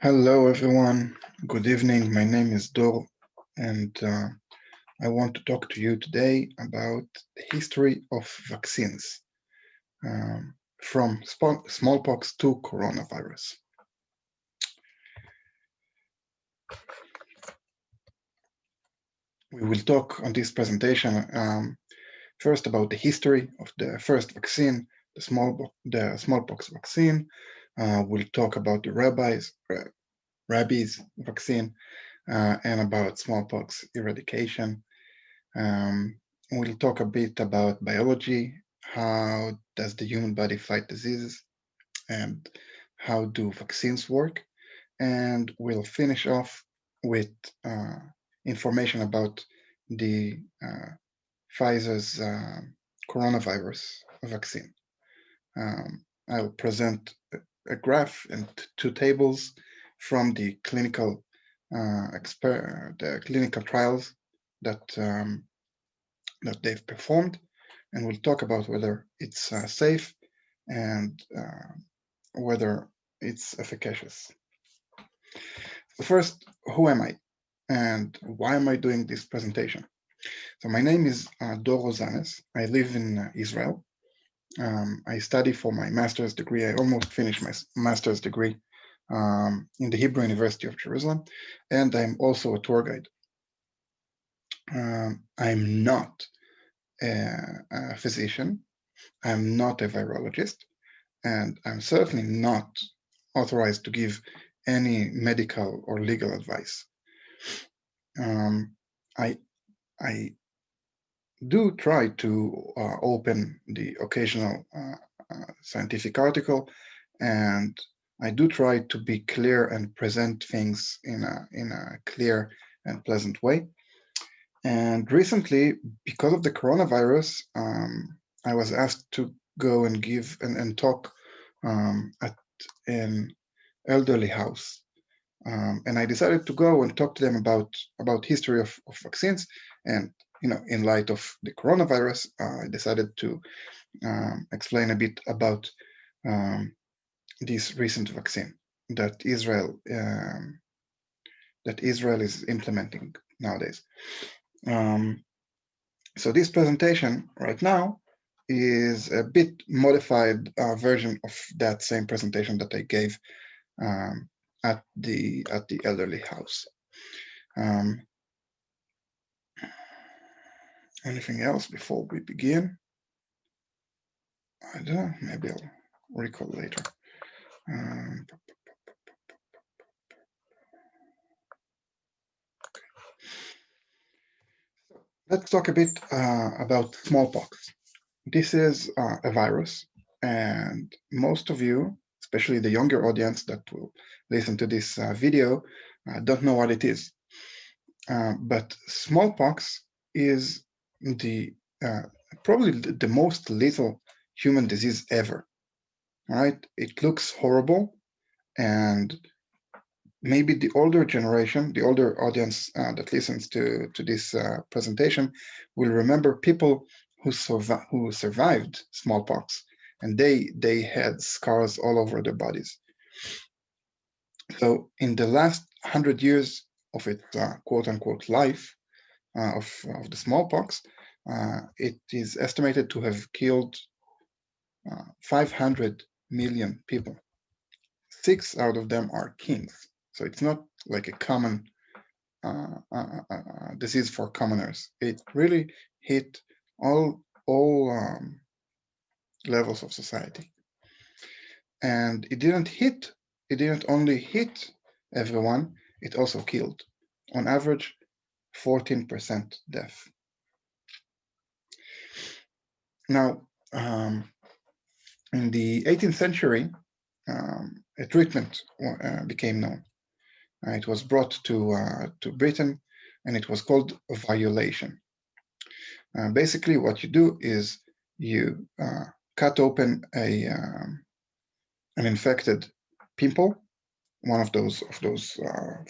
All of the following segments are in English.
Hello, everyone. Good evening. My name is Dor, and I want to talk to you today about the history of vaccines from smallpox to coronavirus. We will talk on this presentation first about the history of the first vaccine, the smallpox vaccine. We'll talk about the rabies vaccine, and about smallpox eradication. We'll talk a bit about biology, how does the human body fight diseases, and how do vaccines work. And we'll finish off with information about the Pfizer's coronavirus vaccine. I'll present a graph and two tables from the clinical trials that that they've performed, and we'll talk about whether it's safe and whether it's efficacious. So first, who am I and why am I doing this presentation? So my name is Dor Rosanes. I live in Israel. I study for my master's degree. I almost finished my master's degree in the Hebrew University of Jerusalem, and I'm also a tour guide. I'm not a physician. I'm not a virologist, and I'm certainly not authorized to give any medical or legal advice. I do try to open the occasional scientific article, and I do try to be clear and present things in a clear and pleasant way. And recently, because of the coronavirus, I was asked to go and give and talk at an elderly house. And I decided to go and talk to them about history of vaccines. And in light of the coronavirus, I decided to explain a bit about this recent vaccine that Israel is implementing nowadays. So this presentation right now is a bit modified version of that same presentation that I gave at the elderly house. Anything else before we begin? I don't know, maybe I'll recall later. So let's talk a bit about smallpox. This is a virus, and most of you, especially the younger audience that will listen to this video, don't know what it is. But smallpox is probably the most lethal human disease ever. Right? It looks horrible, and maybe the older generation, the older audience that listens to this presentation will remember people who survived smallpox, and they had scars all over their bodies. So in the last 100 years of its quote-unquote life of the smallpox, it is estimated to have killed 500 million people. 6 out of them are kings. So it's not like a common disease for commoners. It really hit all levels of society. And it didn't only hit everyone, it also killed. On average, 14% death. Now, in the 18th century, a treatment became known. It was brought to Britain, and it was called violation. Basically, what you do is you cut open an infected pimple, one of those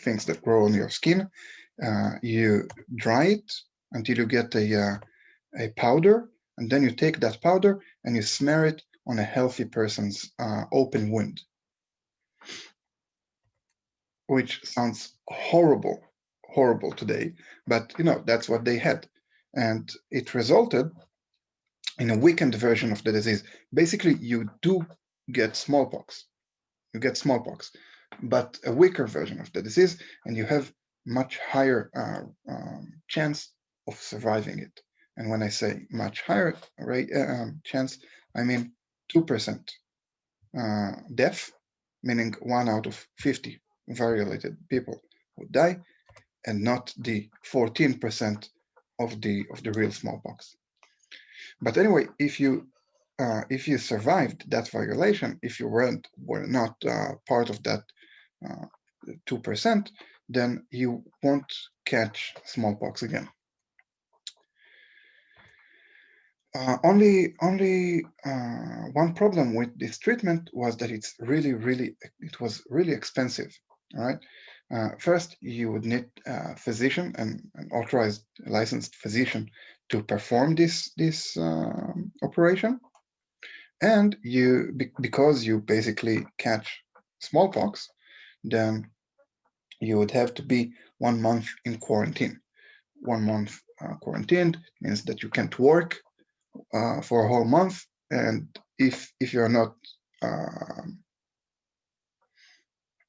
things that grow on your skin. You dry it until you get a powder, and then you take that powder and you smear it on a healthy person's open wound. which sounds horrible, horrible today, but that's what they had. And it resulted in a weakened version of the disease. Basically, you do get smallpox. You get smallpox, but a weaker version of the disease, and you have much higher chance of surviving it. And when I say much higher rate chance, I mean 2% death, meaning 1 out of 50 violated people would die, and not the 14% of the real smallpox. But anyway, if you survived that violation, if you were not part of that 2%, then you won't catch smallpox again. Only one problem with this treatment was that it was really expensive. All right. First, you would need a physician and an authorized, licensed physician to perform this operation, and because you basically catch smallpox, then you would have to be 1 month in quarantine. 1 month quarantined means that you can't work for a whole month, and if you're not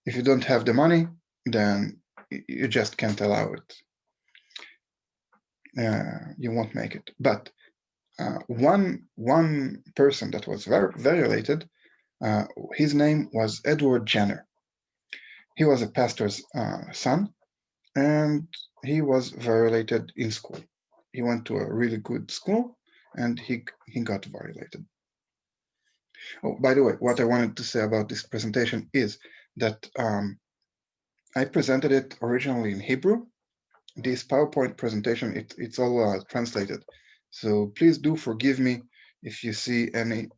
if you don't have the money, then you just can't allow it. You won't make it. But one person that was very related, his name was Edward Jenner. He was a pastor's son, and he was violated in school. He went to a really good school, and he got violated. Oh, by the way, what I wanted to say about this presentation is that I presented it originally in Hebrew. This PowerPoint presentation, it's all translated. So please do forgive me if you see any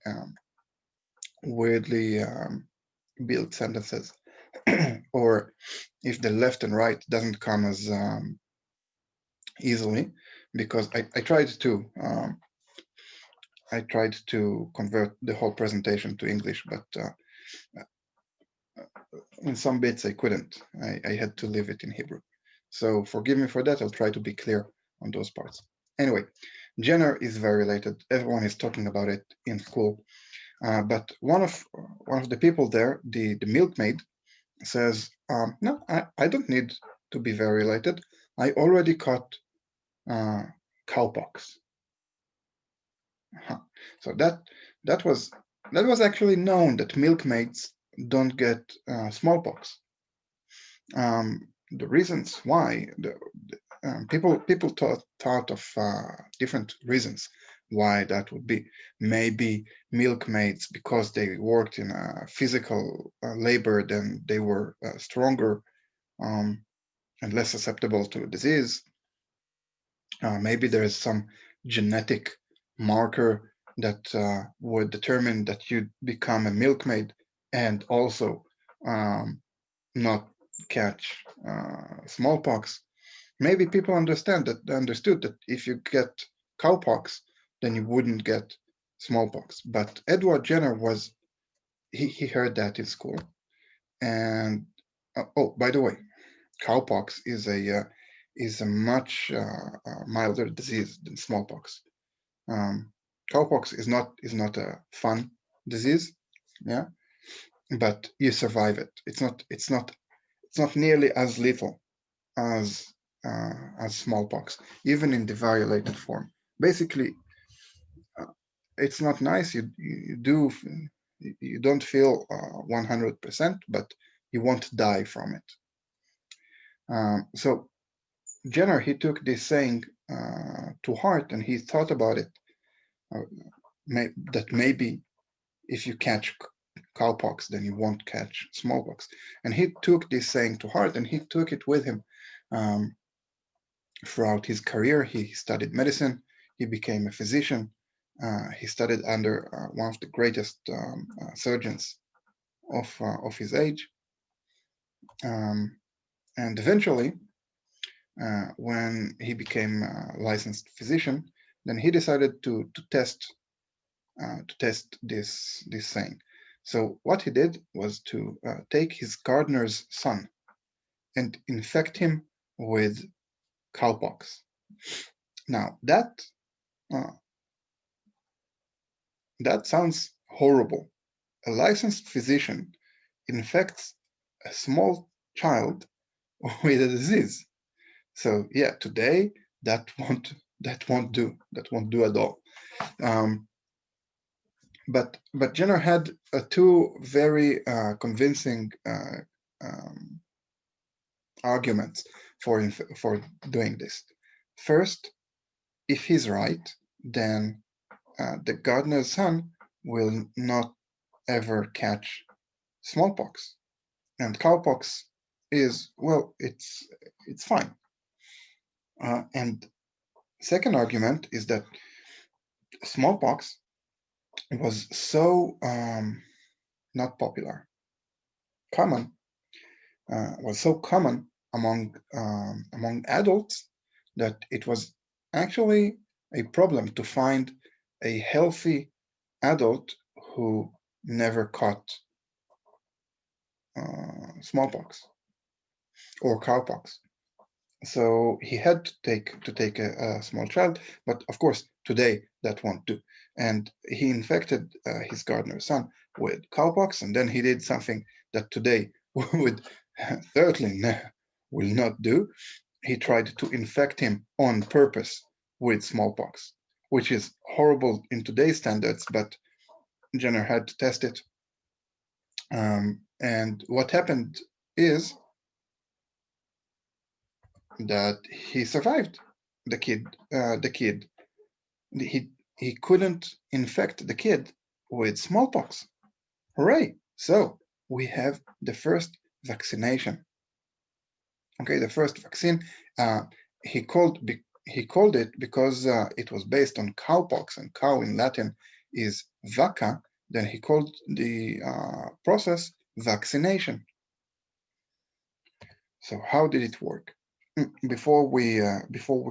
weirdly built sentences, or if the left and right doesn't come as easily, because I tried to convert the whole presentation to English, but in some bits I couldn't. I had to leave it in Hebrew. So forgive me for that. I'll try to be clear on those parts. Anyway, Jenner is very related. Everyone is talking about it in school. But one of the people there, the milkmaid, says, no, I don't need to be very related. I already caught cowpox. So that was actually known, that milkmaids don't get smallpox. The reasons why, people thought of different reasons why that would be. Maybe milkmaids, because they worked in physical labor, then they were stronger and less susceptible to disease. Maybe there is some genetic marker that would determine that you become a milkmaid and also not catch smallpox. Maybe people understood that if you get cowpox, then you wouldn't get smallpox. But Edward Jenner he heard that in school. And oh, by the way, cowpox is a much milder disease than smallpox. Cowpox is not a fun disease, yeah, but you survive it. It's not nearly as lethal as smallpox, even in the violated form. Basically, it's not nice. You don't feel 100%, but you won't die from it. So Jenner, he took this saying to heart, and he thought about it, that maybe if you catch cowpox, then you won't catch smallpox. And he took this saying to heart, and he took it with him throughout his career. He studied medicine. He became a physician. He studied under one of the greatest surgeons of his age. And eventually, when he became a licensed physician, then he decided to test this saying. So what he did was to take his gardener's son, and infect him with cowpox. Now that sounds horrible. A licensed physician infects a small child with a disease. So yeah, today that won't do at all. But Jenner had two very convincing arguments for doing this. First, if he's right, then the gardener's son will not ever catch smallpox, and cowpox is, well, it's fine. And second argument is that smallpox was so not popular, common, was so common among adults that it was actually a problem to find a healthy adult who never caught smallpox or cowpox. So he had to take a small child, but of course today that won't do. And he infected his gardener's son with cowpox, and then he did something that today would certainly will not do. He tried to infect him on purpose with smallpox, which is horrible in today's standards, but Jenner had to test it. And what happened is that he survived. The kid, he couldn't infect the kid with smallpox. Hooray! So we have the first vaccination. Okay, the first vaccine. He called it because it was based on cowpox, and cow in Latin is vacca. Then he called the process vaccination. So how did it work? Before we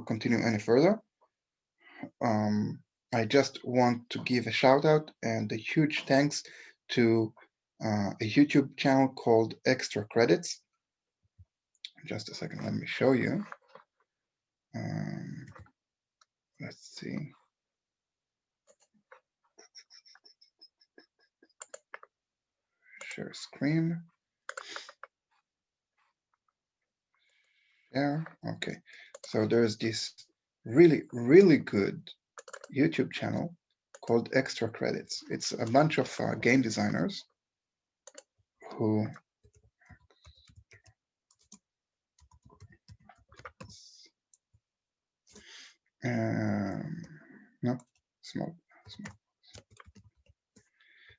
continue any further, I just want to give a shout out and a huge thanks to a YouTube channel called Extra Credits. Just a second, let me show you. Let's see. Share screen. Yeah, okay. So there's this really, really good YouTube channel called Extra Credits. It's a bunch of game designers who no, small.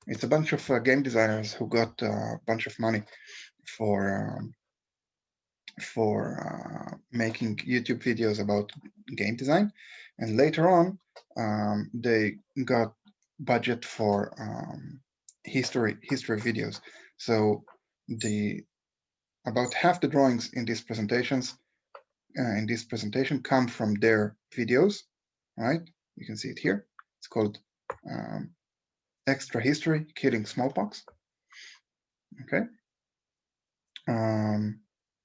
It's a bunch of game designers who got a bunch of money for making YouTube videos about game design, and later on they got budget for history videos. So about half the drawings in these presentations in this presentation come from their videos. Right, you can see it here. It's called Extra History Killing Smallpox. Okay.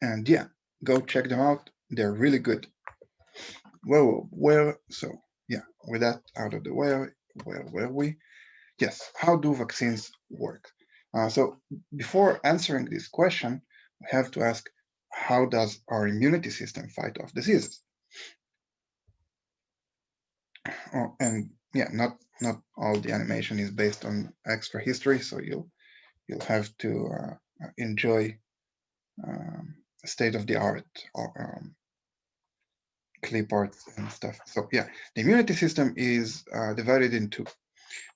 And yeah, go check them out. They're really good. Well, so yeah, with that out of the way, where were we? Yes, how do vaccines work? So before answering this question, we have to ask, how does our immunity system fight off diseases? Oh, and yeah, not all the animation is based on extra history, so you'll have to enjoy state of the art clip art and stuff. So yeah, the immunity system is divided into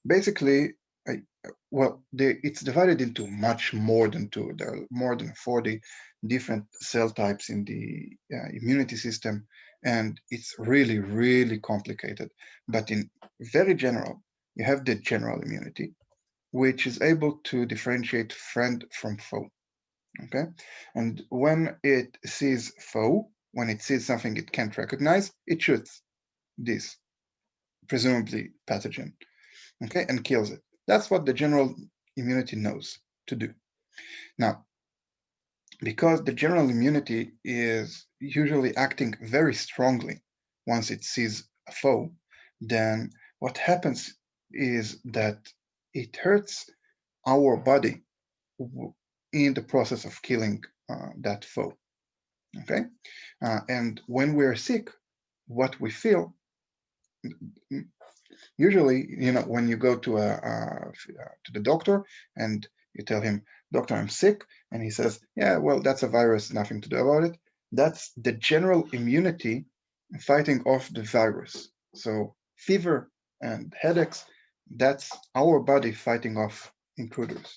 basically it's divided into much more than two. There are more than 40 different cell types in the immunity system, and it's really, really complicated. But in very general, you have the general immunity, which is able to differentiate friend from foe. Okay, and when it sees foe, when it sees something it can't recognize, it shoots this presumably pathogen, okay, and kills it. That's what the general immunity knows to do. Now, because the general immunity is usually acting very strongly once it sees a foe, then what happens is that it hurts our body in the process of killing that foe. Okay, and when we're sick, what we feel usually, when you go to the doctor and you tell him, "Doctor, I'm sick," and he says, "Yeah, well, that's a virus, nothing to do about it." That's the general immunity fighting off the virus. So fever and headaches, that's our body fighting off intruders.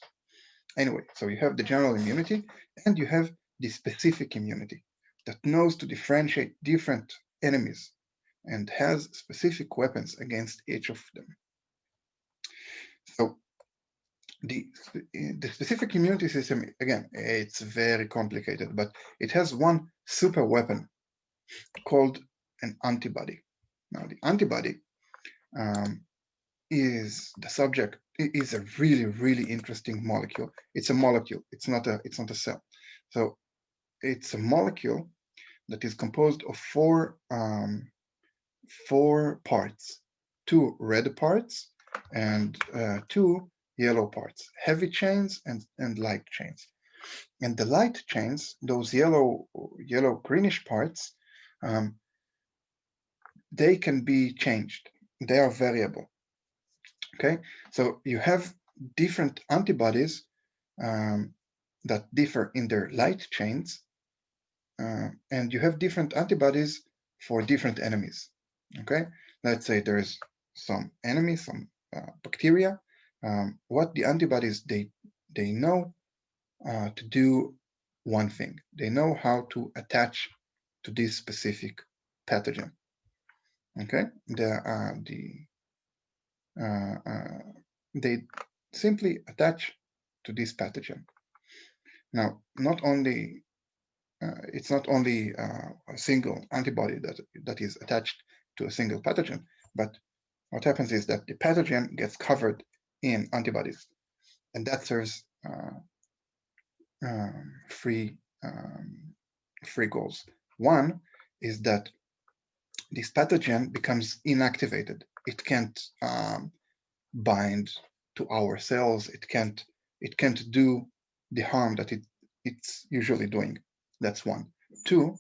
Anyway, so you have the general immunity and you have the specific immunity that knows to differentiate different enemies and has specific weapons against each of them. So the, the specific immunity system, again, it's very complicated, but it has one super weapon called an antibody. Now, the antibody is the subject. It is a really, really interesting molecule. It's a molecule. It's not a cell. So it's a molecule that is composed of four parts: two red parts and two yellow parts, heavy chains and light chains. And the light chains, those yellow greenish parts, they can be changed. They are variable. Okay, so you have different antibodies that differ in their light chains, and you have different antibodies for different enemies. Okay, let's say there's some enemy, some bacteria. What the antibodies, they know to do one thing. They know how to attach to this specific pathogen. Okay, they simply attach to this pathogen. Now, it's not only a single antibody that is attached to a single pathogen, but what happens is that the pathogen gets covered in antibodies, and that serves three goals. One is that this pathogen becomes inactivated. It can't bind to our cells. It can't do the harm that it's usually doing. That's one. Two,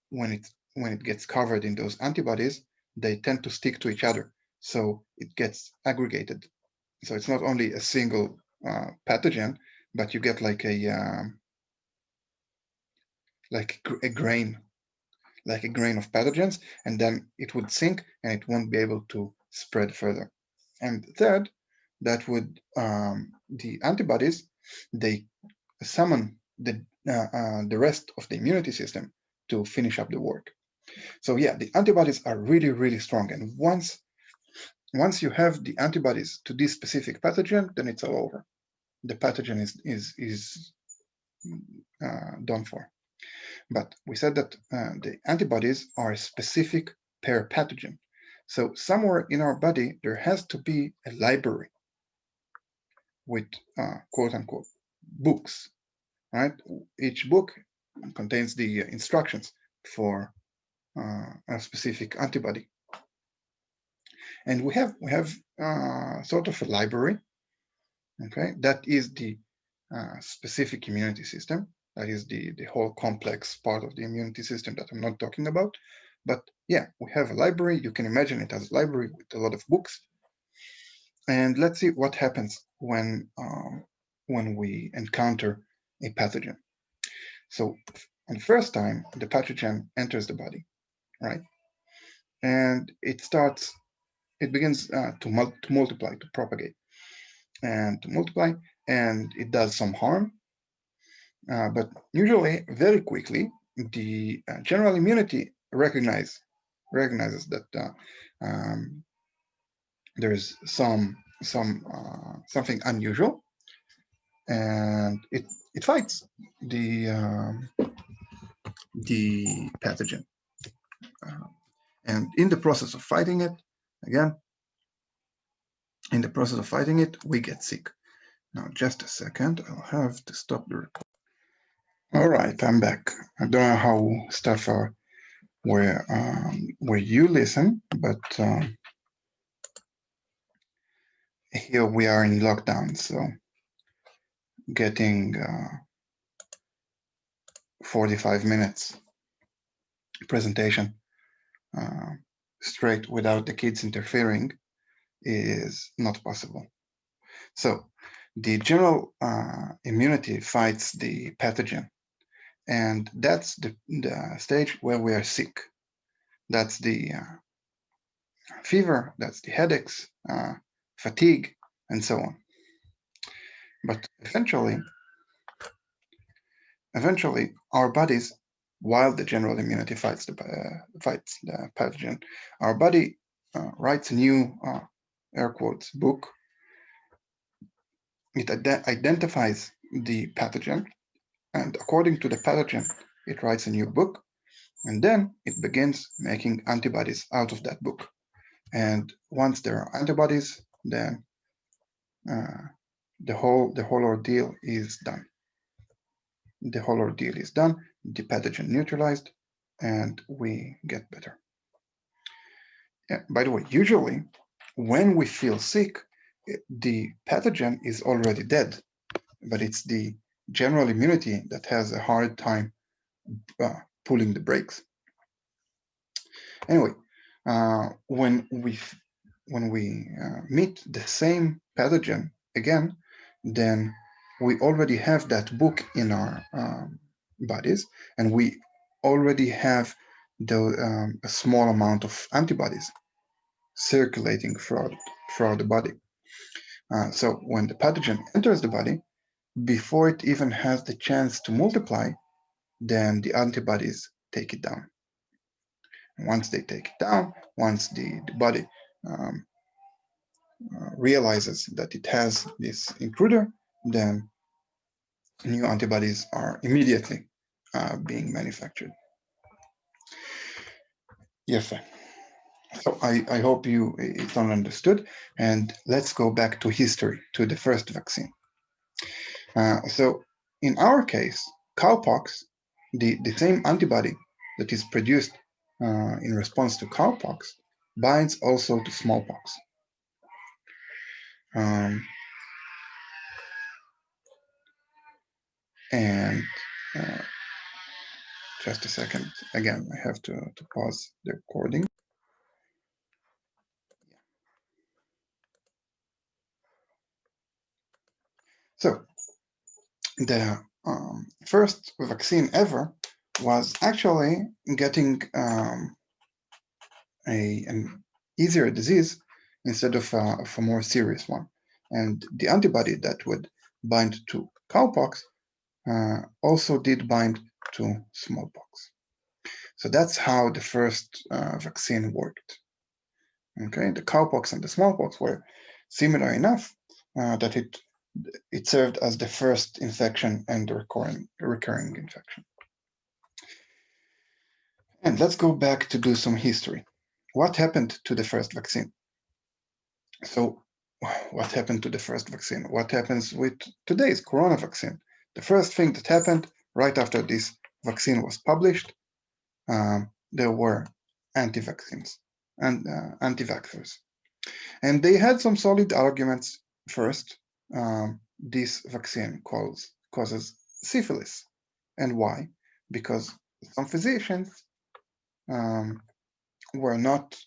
when it gets covered in those antibodies, they tend to stick to each other, so it gets aggregated. So it's not only a single pathogen, but you get like a grain, like a grain of pathogens, and then it would sink and it won't be able to spread further. And third, that would the antibodies, they summon the rest of the immunity system to finish up the work. So yeah, the antibodies are really, really strong, and once you have the antibodies to this specific pathogen, then it's all over. The pathogen is done for. But we said that the antibodies are specific per pathogen. So somewhere in our body, there has to be a library with quote unquote books, right? Each book contains the instructions for a specific antibody. And we have sort of a library, okay? That is the specific immunity system. That is the whole complex part of the immunity system that I'm not talking about. But yeah, we have a library. You can imagine it as a library with a lot of books. And let's see what happens when we encounter a pathogen. So on the first time, the pathogen enters the body, right? And it begins to multiply, to propagate, and to multiply, and it does some harm. But usually, very quickly, the general immunity recognizes that there's something unusual, and it fights the pathogen. And in the process of fighting it, again, we get sick. Now, just a second, I'll have to stop the recording. All right, I'm back. I don't know how stuff are where you listen, but here we are in lockdown, so getting 45 minutes presentation uh, straight without the kids interfering is not possible. So the general immunity fights the pathogen, and that's the stage where we are sick. That's the fever, that's the headaches, fatigue, and so on. But eventually, our bodies, while the general immunity fights the pathogen, our body writes a new air quotes book. It identifies the pathogen, and according to the pathogen, it writes a new book, and then it begins making antibodies out of that book. And once there are antibodies, then the whole ordeal is done. The whole ordeal is done, the pathogen neutralized, and we get better. Yeah, by the way, usually when we feel sick, the pathogen is already dead, but it's the general immunity that has a hard time pulling the brakes. Anyway, when we meet the same pathogen again, then we already have that book in our bodies, and we already have a small amount of antibodies circulating throughout the body. So when the pathogen enters the body, before it even has the chance to multiply, then the antibodies take it down. And once they take it down, once the body um, realizes that it has this intruder, then new antibodies are immediately being manufactured. Yes, so I hope it's all understood. And let's go back to history, to the first vaccine. So in our case, cowpox, the same antibody that is produced in response to cowpox binds also to smallpox. Um, and just a second, again, I have to pause the recording. So the first vaccine ever was actually getting an easier disease instead of a more serious one. And the antibody that would bind to cowpox also did bind to smallpox. So that's how the first vaccine worked. Okay, the cowpox and the smallpox were similar enough that it served as the first infection and the recurring infection. And let's go back to do some history. What happened to the first vaccine? So what happened to the first vaccine? What happens with today's corona vaccine? The first thing that happened right after this vaccine was published, there were anti-vaccines and anti-vaxxers. And they had some solid arguments. First, this vaccine causes syphilis. And why? Because some physicians were not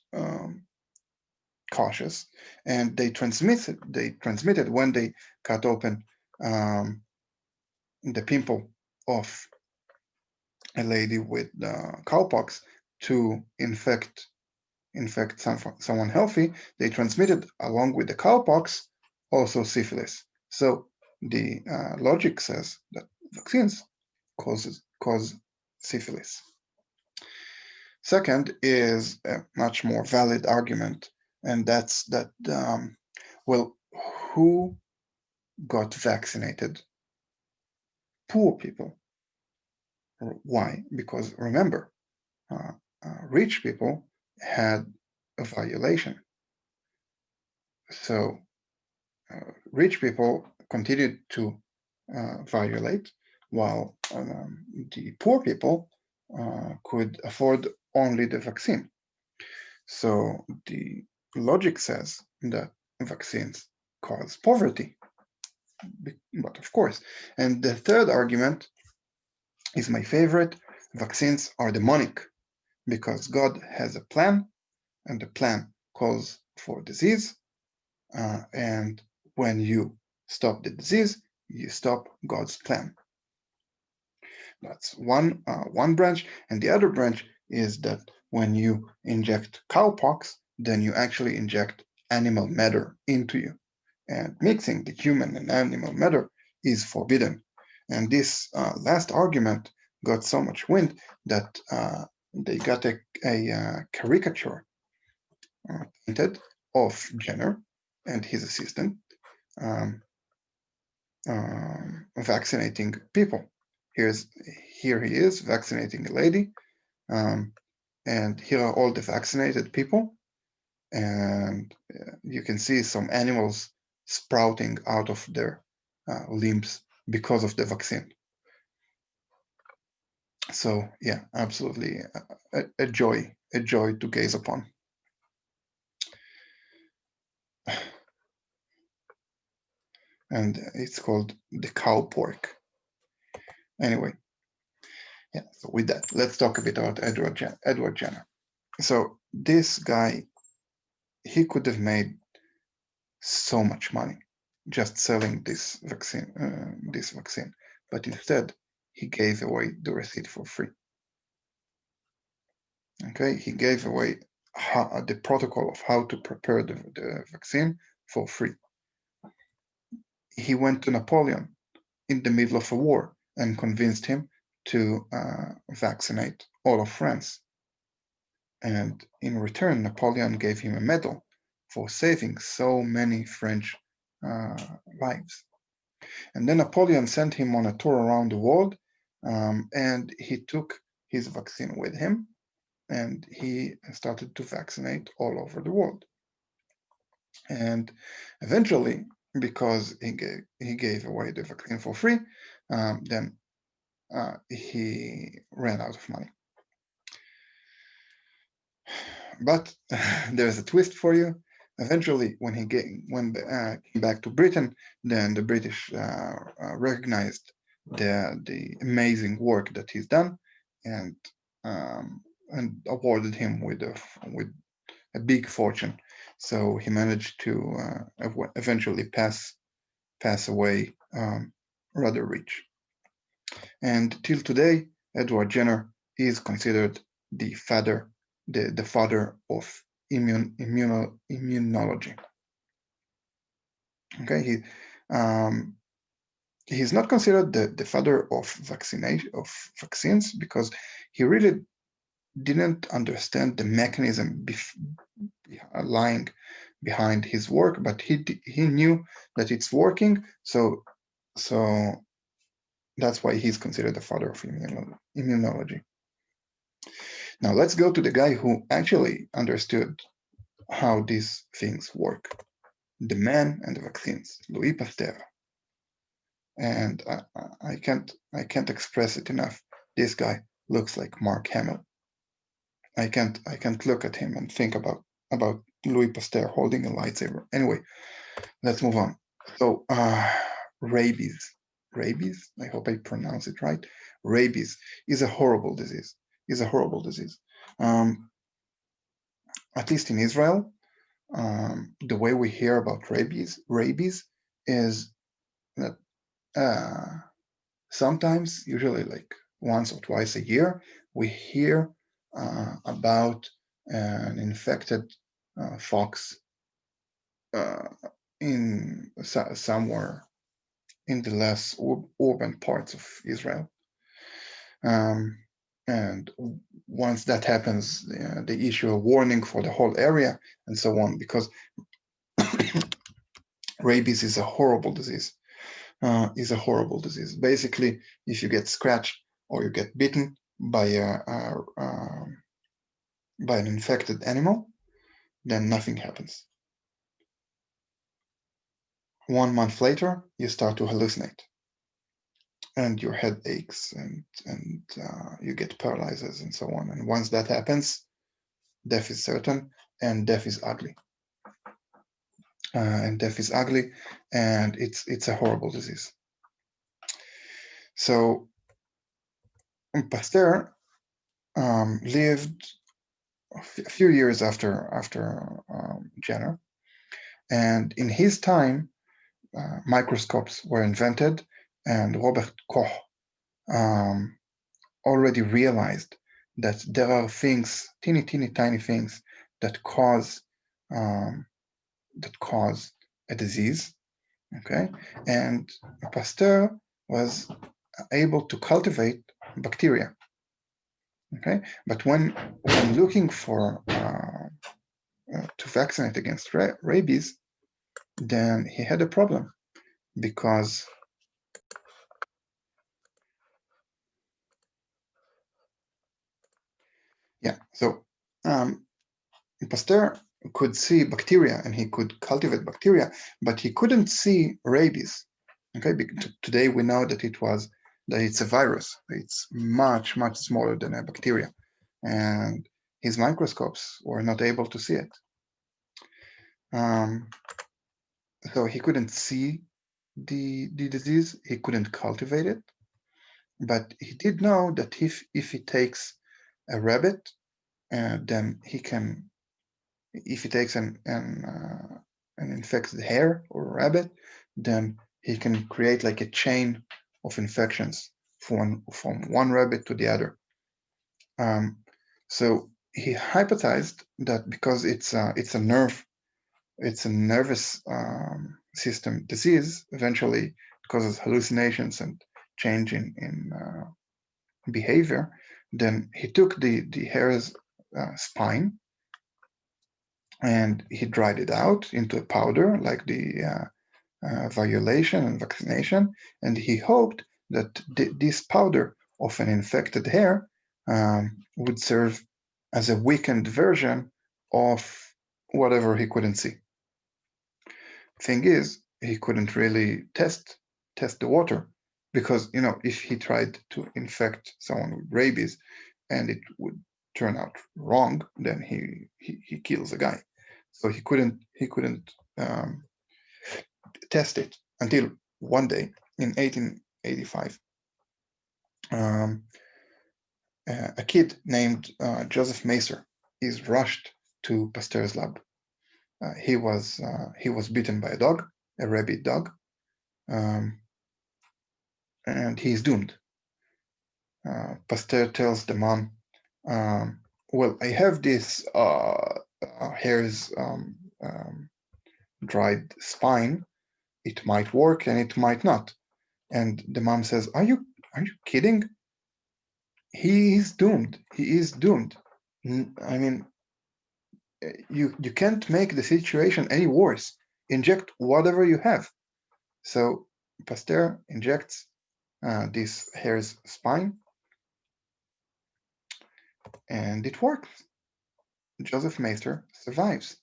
cautious, and they transmitted when they cut open the pimple of a lady with cowpox to infect someone healthy. They transmitted along with the cowpox also syphilis. So the logic says that vaccines cause syphilis. Second is a much more valid argument, and that's that, well, who got vaccinated? Poor people. Why? Because remember, rich people had a violation. So rich people continued to violate, while the poor people could afford only the vaccine. So the logic says that vaccines cause poverty, but of course. And the third argument is my favorite. Vaccines are demonic because God has a plan, and the plan calls for disease. And when you stop the disease, you stop God's plan. That's one branch. And the other branch is that when you inject cowpox, then you actually inject animal matter into you. And mixing the human and animal matter is forbidden. And this last argument got so much wind that they got a caricature painted of Jenner and his assistant vaccinating people. Here he is vaccinating a lady, and here are all the vaccinated people, and you can see some animals sprouting out of their limbs because of the vaccine. So yeah, absolutely a joy to gaze upon. And it's called the cow pork. Anyway, yeah, so with that, let's talk a bit about Edward Jenner. So this guy, he could have made so much money just selling this vaccine, but instead he gave away the receipt for free. Okay, he gave away the protocol of how to prepare the vaccine for free. He went to Napoleon in the middle of a war and convinced him to vaccinate all of France. And in return, Napoleon gave him a medal for saving so many French lives. And then Napoleon sent him on a tour around the world, and he took his vaccine with him, and he started to vaccinate all over the world. And eventually, because he gave away the vaccine for free, then he ran out of money. But there's a twist for you. Eventually, when he came back to Britain, then the British recognized the amazing work that he's done, and awarded him with a big fortune. So he managed to eventually pass away rather rich. And till today, Edward Jenner is considered the father of immunology. Okay, he's not considered the father of vaccines because he really didn't understand the mechanism lying behind his work, but he knew that it's working, so that's why he's considered the father of immunology. Now let's go to the guy who actually understood how these things work. The man and the vaccines, Louis Pasteur. And I can't express it enough. This guy looks like Mark Hamill. I can't look at him and think about Louis Pasteur holding a lightsaber. Anyway, let's move on. So rabies. I hope I pronounce it right. Rabies is a horrible disease. At least in Israel, the way we hear about rabies is that sometimes, usually like once or twice a year, we hear about an infected fox in somewhere in the less urban parts of Israel. And once that happens, they issue a warning for the whole area and so on, because rabies is a horrible disease. Basically, if you get scratched or you get bitten by an infected animal, then nothing happens. 1 month later, you start to hallucinate. and your head aches, and you get paralyzes and so on. And once that happens, death is certain, and death is ugly. And death is ugly, and it's a horrible disease. So Pasteur lived a few years after Jenner, and in his time, microscopes were invented, and Robert Koch already realized that there are things, teeny tiny things, that cause a disease. Okay, and Pasteur was able to cultivate bacteria. Okay, but when looking for to vaccinate against rabies, then he had a problem, because so Pasteur could see bacteria and he could cultivate bacteria, but he couldn't see rabies. Okay, today we know that it's a virus. It's much smaller than a bacteria, and his microscopes were not able to see it. So he couldn't see the disease. He couldn't cultivate it, but he did know that if he takes a rabbit, then he can. If he takes an infected hare or a rabbit, then he can create like a chain of infections from one rabbit to the other. So he hypothesized that because it's a nervous system disease, eventually it causes hallucinations and change in behavior. Then he took the hare's spine, and he dried it out into a powder, like the violation and vaccination, and he hoped that this powder of an infected hare would serve as a weakened version of whatever he couldn't see. Thing is, he couldn't really test the water, because if he tried to infect someone with rabies and it would turn out wrong, then he kills a guy. So he couldn't test it until one day in 1885. A kid named Joseph Macer is rushed to Pasteur's lab. He was bitten by a dog, a rabid dog, and he's doomed. Pasteur tells the mom, well, I have this hare's dried spine. It might work and it might not. And the mom says, are you kidding? He is doomed. He is doomed. I mean, you can't make the situation any worse. Inject whatever you have. So Pasteur injects this hare's spine, and it works. Joseph Macer survives.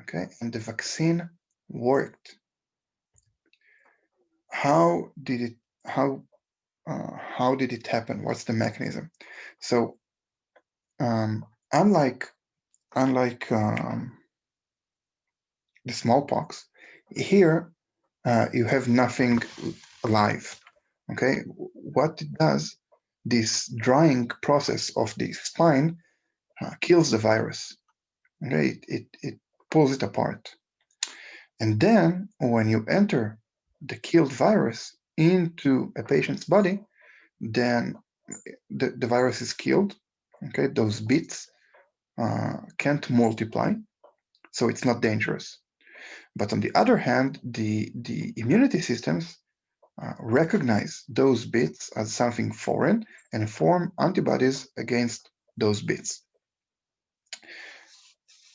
Okay, and the vaccine worked. How did it happen? What's the mechanism? So unlike the smallpox, here you have nothing alive. Okay, what it does, this drying process of the spine kills the virus. Okay, it pulls it apart, and then when you enter the killed virus into a patient's body, then the virus is killed. Okay, those bits can't multiply, so it's not dangerous. But on the other hand, the immunity systems recognize those bits as something foreign and form antibodies against those bits.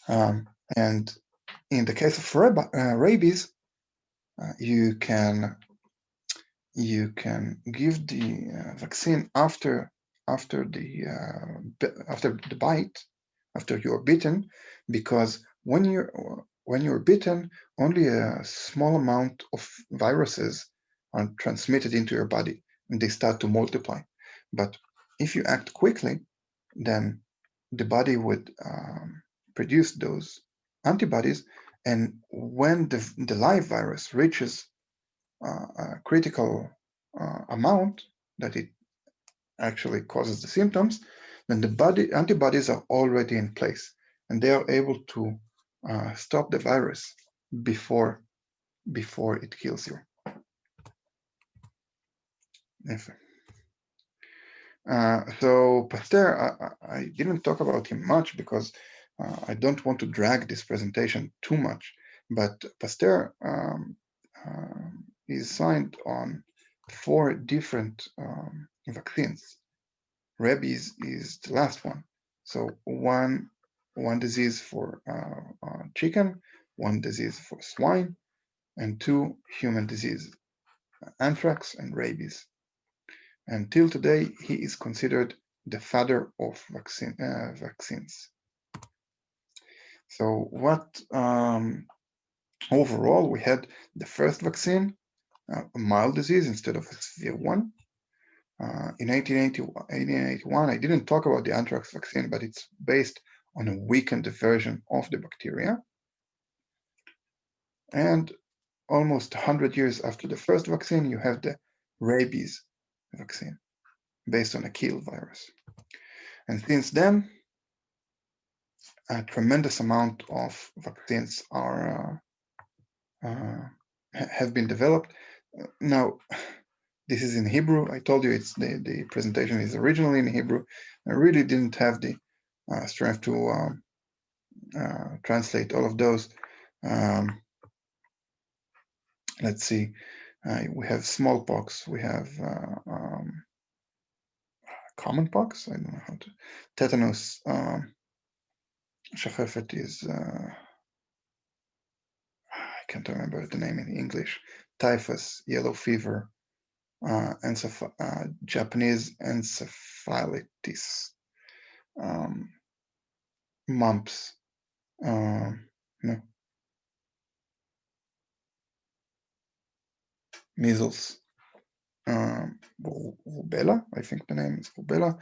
And in the case of rabies, you can give the vaccine after the bite, after you're bitten, because when you're bitten, only a small amount of viruses are transmitted into your body. and they start to multiply. But if you act quickly, then the body would produce those antibodies, and when the live virus reaches a critical amount that it actually causes the symptoms, then the antibodies are already in place, and they are able to stop the virus before it kills you. So Pasteur, I didn't talk about him much because I don't want to drag this presentation too much, but Pasteur is signed on 4 different vaccines. Rabies is the last one. So one disease for chicken, 1 disease for swine, and 2 human diseases, anthrax and rabies. Until today, he is considered the father of vaccines. So what overall, we had the first vaccine, a mild disease instead of a severe one. In 1881, I didn't talk about the anthrax vaccine, but it's based on a weakened version of the bacteria. And almost 100 years after the first vaccine, you have the rabies vaccine based on a kill virus. And since then, a tremendous amount of vaccines have been developed. Now, this is in Hebrew. I told you it's the presentation is originally in Hebrew. I really didn't have the strength to translate all of those. Let's see. We have smallpox. We have common pox. I don't know how to. Tetanus. Shachefet is. I can't remember the name in English. Typhus, yellow fever, Japanese encephalitis, mumps, no, measles, rubella, I think the name is rubella,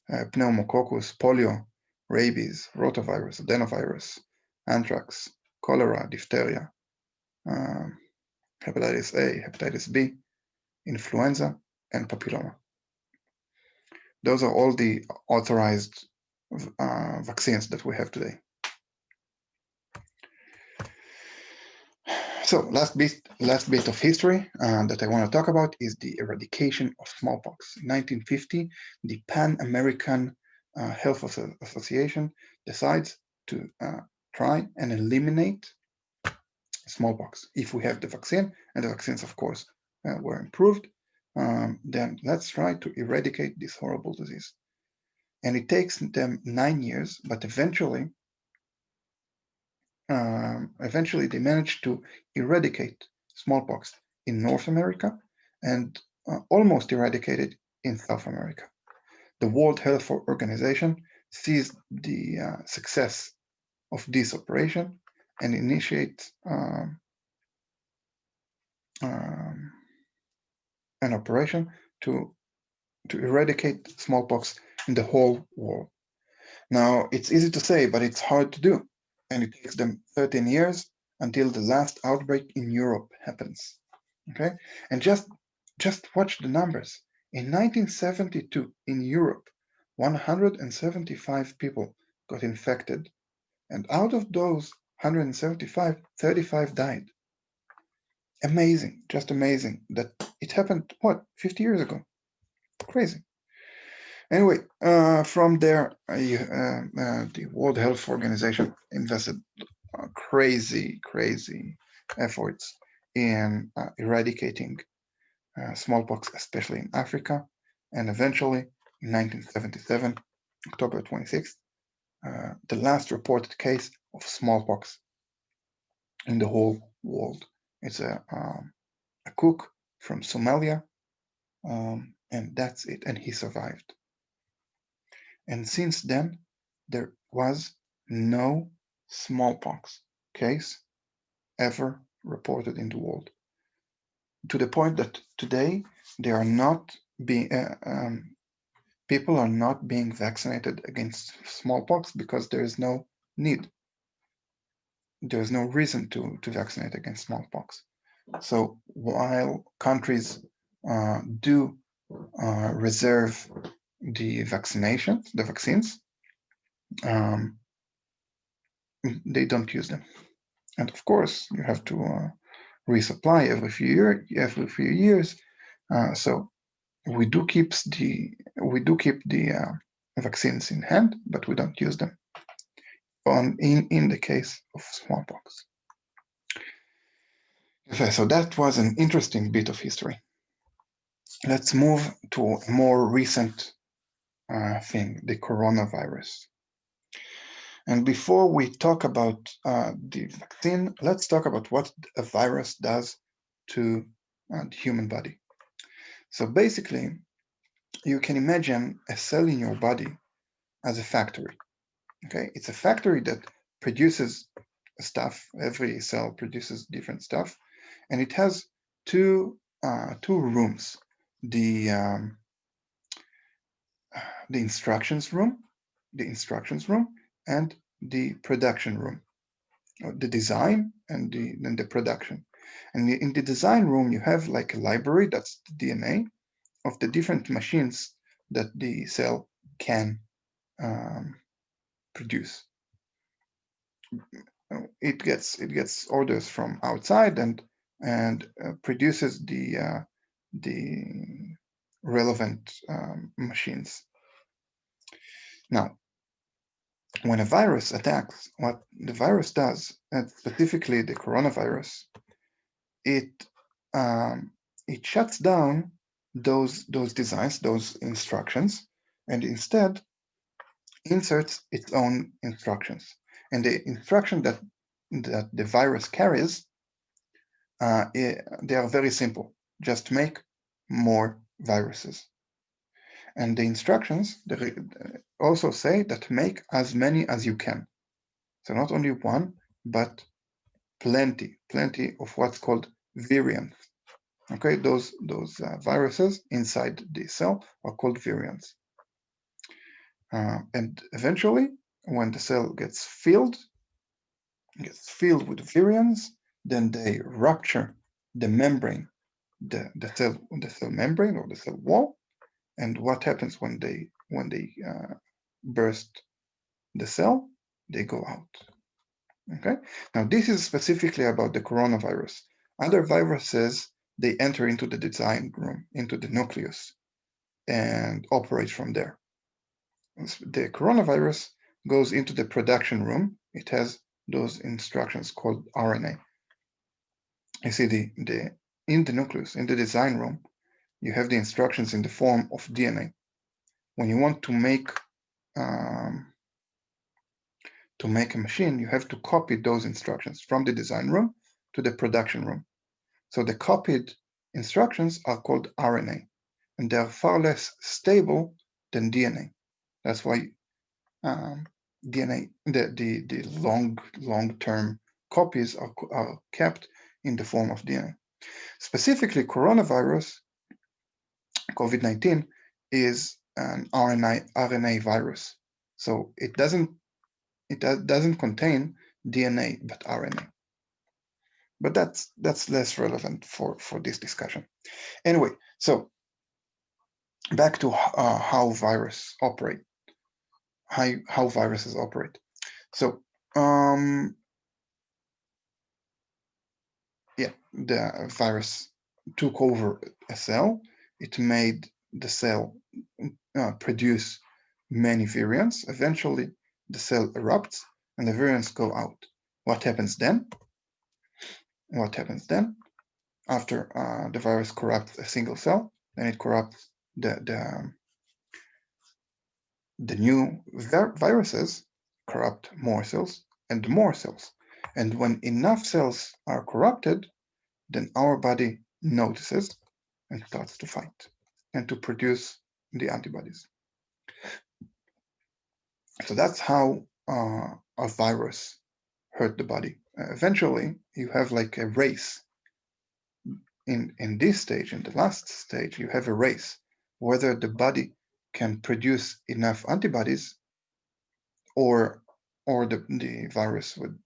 pneumococcus, polio, rabies, rotavirus, adenovirus, anthrax, cholera, diphtheria, hepatitis A, hepatitis B, influenza, and papilloma. Those are all the authorized vaccines that we have today. So last bit of history that I want to talk about is the eradication of smallpox. In 1950, the Pan-American Health Association decides to try and eliminate smallpox. If we have the vaccine, and the vaccines, of course, were improved, then let's try to eradicate this horrible disease. And it takes them 9 years, but eventually they managed to eradicate smallpox in North America and almost eradicated in South America. The World Health Organization sees the success of this operation and initiates an operation to eradicate smallpox in the whole world. Now, it's easy to say, but it's hard to do. And it takes them 13 years until the last outbreak in Europe happens. Okay, and just watch the numbers. In 1972, in Europe, 175 people got infected, and out of those 175, 35 died. Amazing, just amazing that it happened, what, 50 years ago? Crazy. Anyway, from there, the World Health Organization invested crazy efforts in eradicating smallpox, especially in Africa. And eventually, in 1977, October 26th, the last reported case of smallpox in the whole world. It's a cook from Somalia, and that's it. And he survived. And since then, there was no smallpox case ever reported in the world. To the point that today, there are not people are not being vaccinated against smallpox because there is no need. There's no reason to vaccinate against smallpox. So while countries do reserve the vaccines, they don't use them. And of course, you have to resupply every few years. So we do keep the vaccines in hand, but we don't use them in the case of smallpox. Okay, so that was an interesting bit of history. Let's move to a more recent thing, the coronavirus. And before we talk about the vaccine, let's talk about what a virus does to the human body. So basically, you can imagine a cell in your body as a factory. Okay, it's a factory that produces stuff. Every cell produces different stuff, and it has two rooms: the instructions room, and the production room, the design and the production. And in the design room, you have like a library, that's the DNA of the different machines that the cell can produce. It gets orders from outside and produces the relevant machines. Now, when a virus attacks, what the virus does, and specifically the coronavirus, it shuts down those designs, those instructions, and instead inserts its own instructions. And the instruction that the virus carries, they are very simple. Just make more viruses. And the instructions also say that make as many as you can. So not only one, but plenty of what's called virions. Okay, those viruses inside the cell are called virions. And eventually, when the cell gets filled with virions, then they rupture the membrane, the cell membrane or the cell wall. And what happens when they burst the cell? They go out. Okay. Now this is specifically about the coronavirus. Other viruses, they enter into the design room, into the nucleus, and operate from there. The coronavirus goes into the production room. It has those instructions called RNA. You see in the nucleus, in the design room, you have the instructions in the form of DNA. When you want to make a machine, you have to copy those instructions from the design room to the production room. So the copied instructions are called RNA, and they are far less stable than DNA. That's why DNA, the long-term copies are kept in the form of DNA. Specifically, coronavirus, COVID-19, is an RNA virus. So it doesn't contain DNA but RNA. But that's less relevant for this discussion. Anyway, so back to how viruses operate. So the virus took over a cell. It made the cell produce many virions. Eventually, the cell erupts and the virions go out. What happens then? After the virus corrupts a single cell, then it corrupts the new viruses, corrupt more cells and more cells. And when enough cells are corrupted, then our body notices and starts to fight and to produce the antibodies. So that's how a virus hurt the body. Eventually, you have like a race. In this stage, in the last stage, you have a race whether the body can produce enough antibodies or the virus would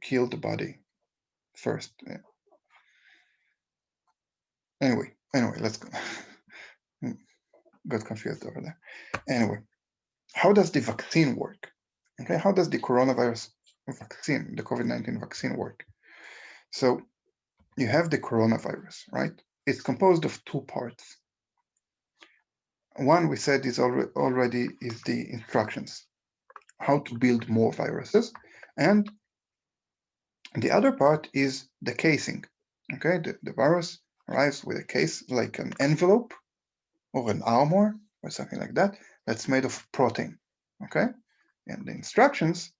kill the body first. Anyway, let's go. Got confused over there. Anyway, how does the vaccine work? Okay, how does the coronavirus vaccine, the COVID-19 vaccine work? So you have the coronavirus, right? It's composed of two parts. One we said is already is the instructions, how to build more viruses, and the other part is the casing. Okay, the virus arrives with a case like an envelope or an armor or something like that that's made of protein. Okay, and the instructions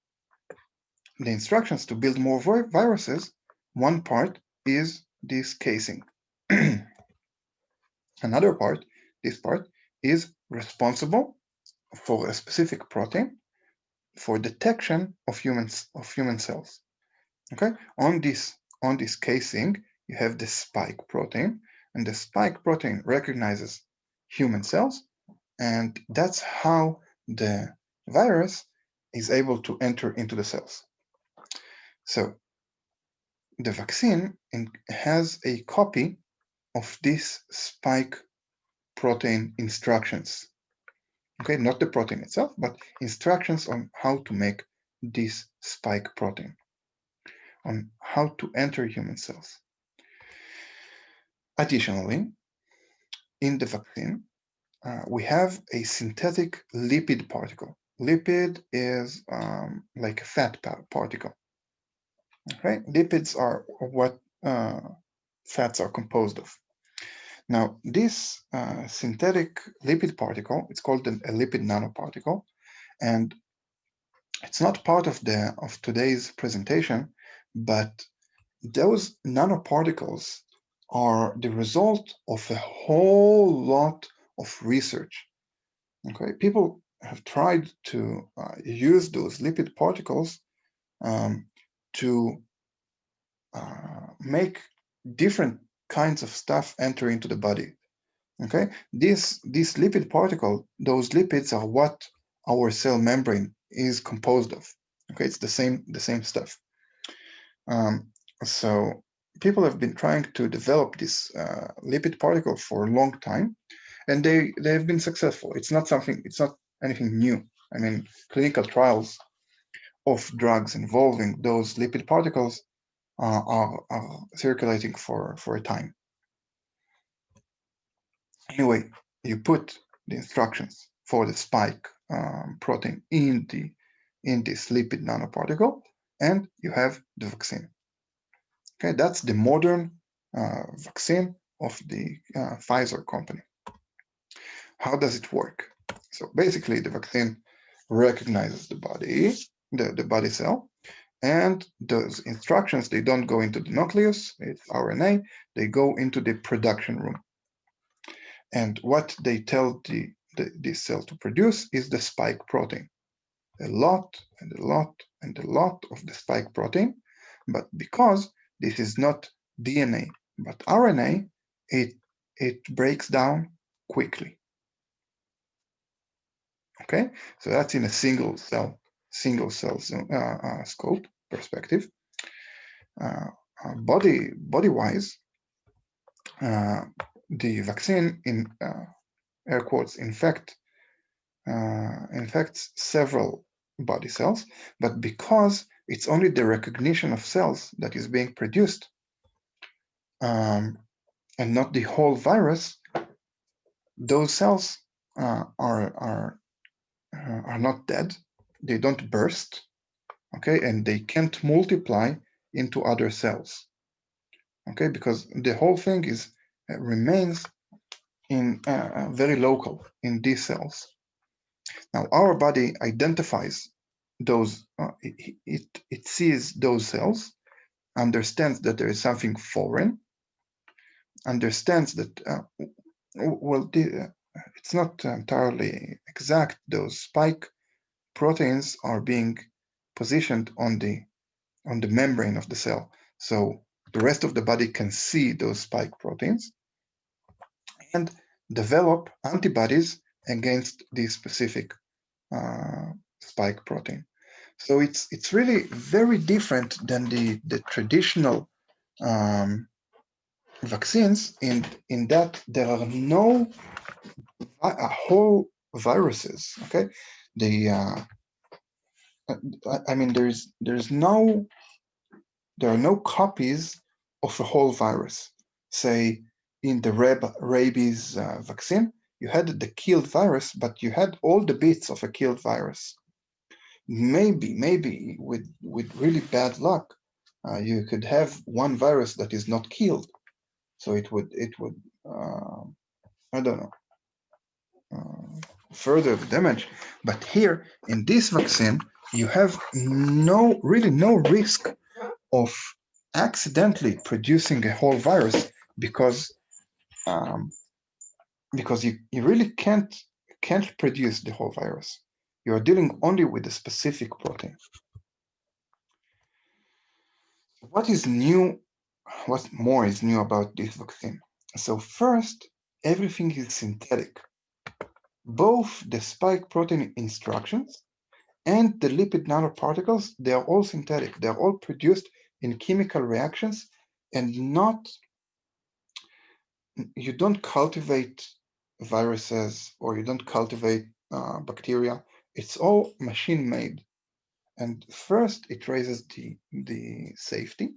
to build more viruses, one part is this casing. Another part, this part, is responsible for a specific protein for detection of human cells. Okay, on this casing, you have the spike protein, and the spike protein recognizes human cells, and that's how the virus is able to enter into the cells. So the vaccine has a copy of this spike protein instructions. Okay, not the protein itself, but instructions on how to make this spike protein, on how to enter human cells. Additionally, in the vaccine, we have a synthetic lipid particle. Lipid is like a fat particle. Okay, lipids are what fats are composed of. Now, this synthetic lipid particle, it's called a lipid nanoparticle, and it's not part of today's presentation, but those nanoparticles are the result of a whole lot of research. Okay, people have tried to use those lipid particles to make different kinds of stuff enter into the body. Okay, this lipid particle, those lipids are what our cell membrane is composed of. Okay, it's the same stuff. So people have been trying to develop this lipid particle for a long time, and they've been successful. It's not anything new. I mean, clinical trials of drugs involving those lipid particles are circulating for a time. Anyway, you put the instructions for the spike protein in this lipid nanoparticle, and you have the vaccine. Okay, that's the modern vaccine of the Pfizer company. How does it work? So basically, the vaccine recognizes the body cell, and those instructions, they don't go into the nucleus, it's RNA, they go into the production room. And what they tell this cell to produce is the spike protein. A lot and a lot and a lot of the spike protein, but because this is not DNA but RNA, it breaks down quickly. Okay, so that's in a single cell scope perspective. Body-wise, the vaccine, in air quotes, infects several body cells, but because it's only the recognition of cells that is being produced and not the whole virus, those cells are not dead, they don't burst, okay, and they can't multiply into other cells, okay, because the whole thing remains in very local in these cells. Now, our body identifies those, it sees those cells, understands that there is something foreign, understands that, it's not entirely exact. Those spike proteins are being positioned on the membrane of the cell. So the rest of the body can see those spike proteins. and develop antibodies against this specific spike protein. So it's really very different than the traditional vaccines in that there are no whole viruses. Okay, the I mean there are no copies of a whole virus. Say in the rabies vaccine, you had the killed virus, but you had all the bits of a killed virus. Maybe with really bad luck, you could have one virus that is not killed, so it would I don't know further the damage. But here in this vaccine, you have really no risk of accidentally producing a whole virus because um, you really can't produce the whole virus. You are dealing only with a specific protein. What is new? What more is new about this vaccine? So first, everything is synthetic. Both the spike protein instructions and the lipid nanoparticles, they are all synthetic. They are all produced in chemical reactions and not, you don't cultivate viruses or you don't cultivate bacteria. It's all machine made. And first, it raises the safety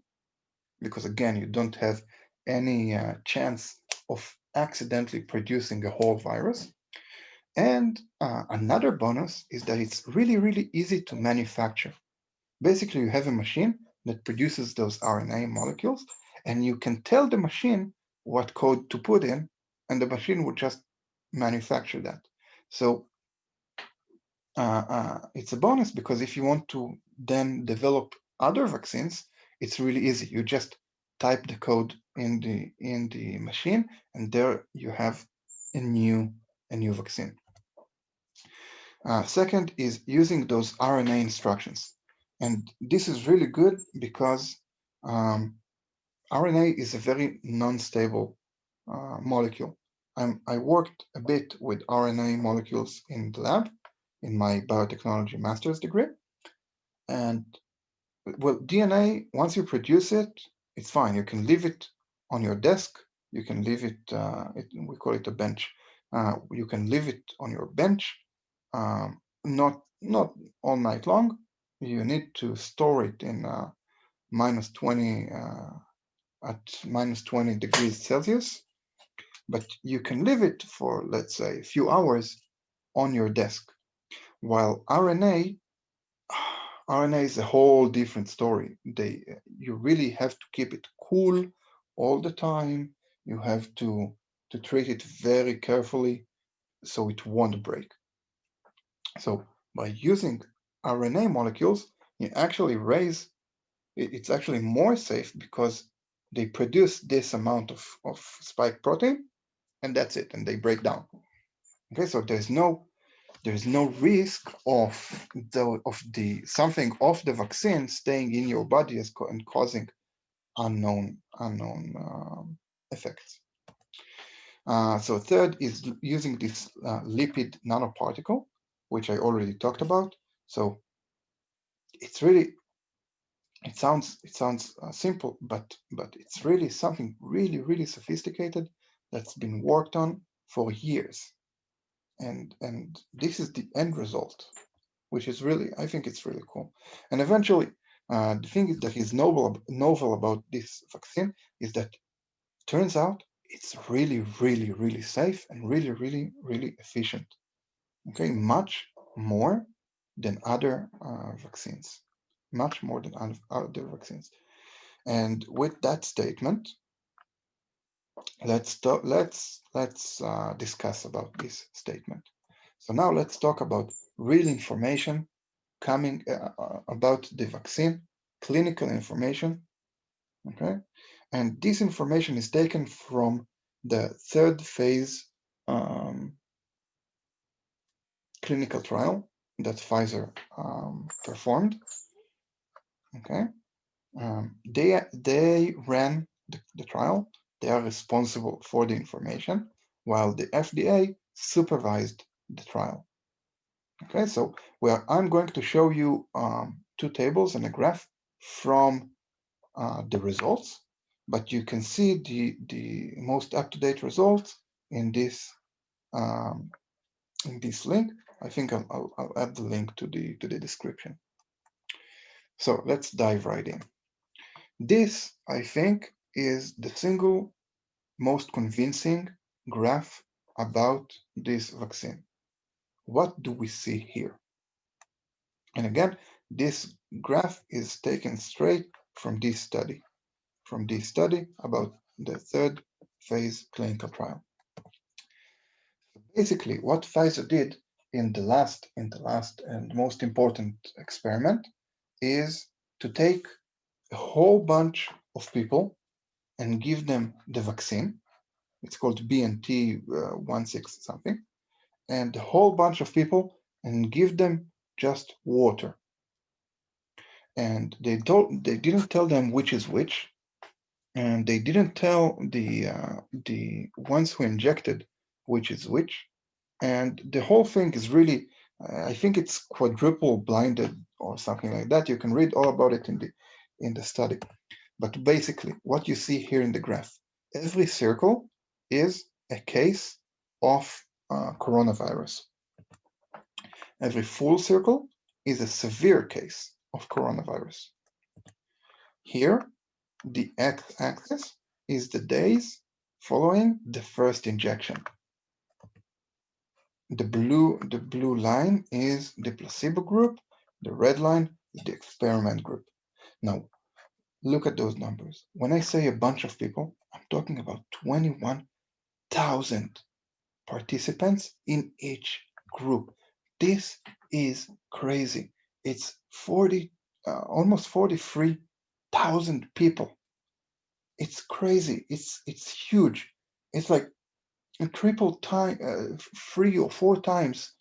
because again, you don't have any chance of accidentally producing a whole virus. And another bonus is that it's really, really easy to manufacture. Basically, you have a machine that produces those RNA molecules, and you can tell the machine what code to put in, and the machine will just manufacture that. So it's a bonus because if you want to then develop other vaccines, it's really easy. You just type the code in the machine, and there you have a new vaccine. Second is using those RNA instructions. And this is really good because RNA is a very non-stable molecule. I worked a bit with RNA molecules in the lab in my biotechnology master's degree. And well, DNA, once you produce it, it's fine. You can leave it on your desk. You can leave it, we call it a bench. You can leave it on your bench, not all night long. You need to store it in minus 20 at minus 20 degrees Celsius, but you can leave it for, let's say, a few hours on your desk. While RNA is a whole different story. You really have to keep it cool all the time. You have to treat it very carefully so it won't break. So by using RNA molecules, you actually it's actually more safe because they produce this amount of spike protein, and that's it, and they break down. Okay, so there's no risk of something of the vaccine staying in your body and causing unknown effects. So third is using this lipid nanoparticle, which I already talked about. So it's really, it sounds simple, but it's really something really, really sophisticated that's been worked on for years. And this is the end result, which is really, I think it's really cool. And eventually, the thing that is novel about this vaccine is that turns out it's really, really, really safe and really, really, really efficient. Okay, much more than other vaccines, much more than other vaccines. And with that statement, let's discuss about this statement. So now let's talk about real information coming about the vaccine, clinical information, okay? And this information is taken from the third phase clinical trial that Pfizer performed, okay? They ran the trial. They are responsible for the information. while the FDA supervised the trial. Okay, so I'm going to show you two tables and a graph from the results, but you can see the most up-to-date results in this link. I think I'll add the link to the description. So let's dive right in. This, I think, is the single most convincing graph about this vaccine. What do we see here? And again, this graph is taken straight from this study about the third phase clinical trial. Basically, what Pfizer did in the last and most important experiment is to take a whole bunch of people and give them the vaccine. It's called BNT 16 something, and a whole bunch of people and give them just water. And they didn't tell them which is which, and they didn't tell the ones who injected which is which. And the whole thing is really, I think it's quadruple blinded or something like that. You can read all about it in the study. But basically, what you see here in the graph, every circle is a case of coronavirus. Every full circle is a severe case of coronavirus. Here, the x-axis is the days following the first injection. The blue line is the placebo group. The red line is the experiment group. Now, look at those numbers. When I say a bunch of people, I'm talking about 21,000 participants in each group. This is crazy. It's almost 43,000 people. It's crazy. It's huge. It's like a triple time, 3 or 4 times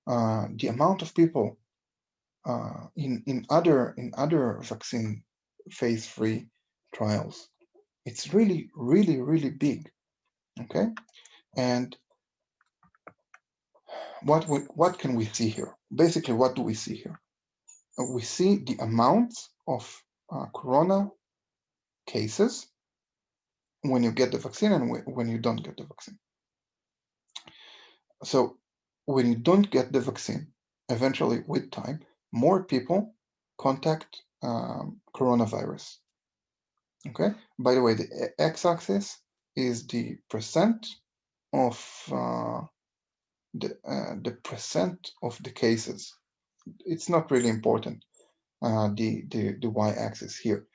the amount of people in other vaccine phase 3 trials. It's really, really, really big. Okay, and what can we see here? Basically, what do we see here? We see the amounts of corona cases when you get the vaccine and when you don't get the vaccine. So when you don't get the vaccine, eventually with time, more people contact coronavirus. Okay. By the way, the x-axis is the percent of the percent of the cases. It's not really important. The y-axis here,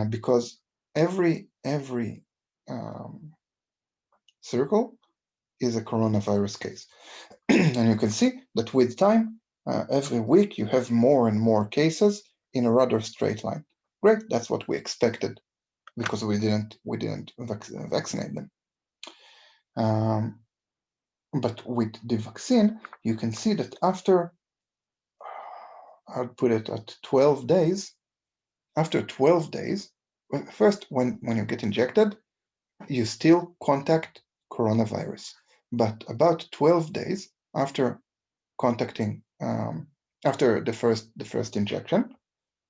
because every circle is a coronavirus case, and you can see that with time, every week you have more and more cases in a rather straight line. Great, that's what we expected, because we didn't vaccinate them. But with the vaccine, you can see that after, I'll put it at 12 days, after 12 days, first, when you get injected, you still contact coronavirus. But about 12 days after contacting, after the first injection,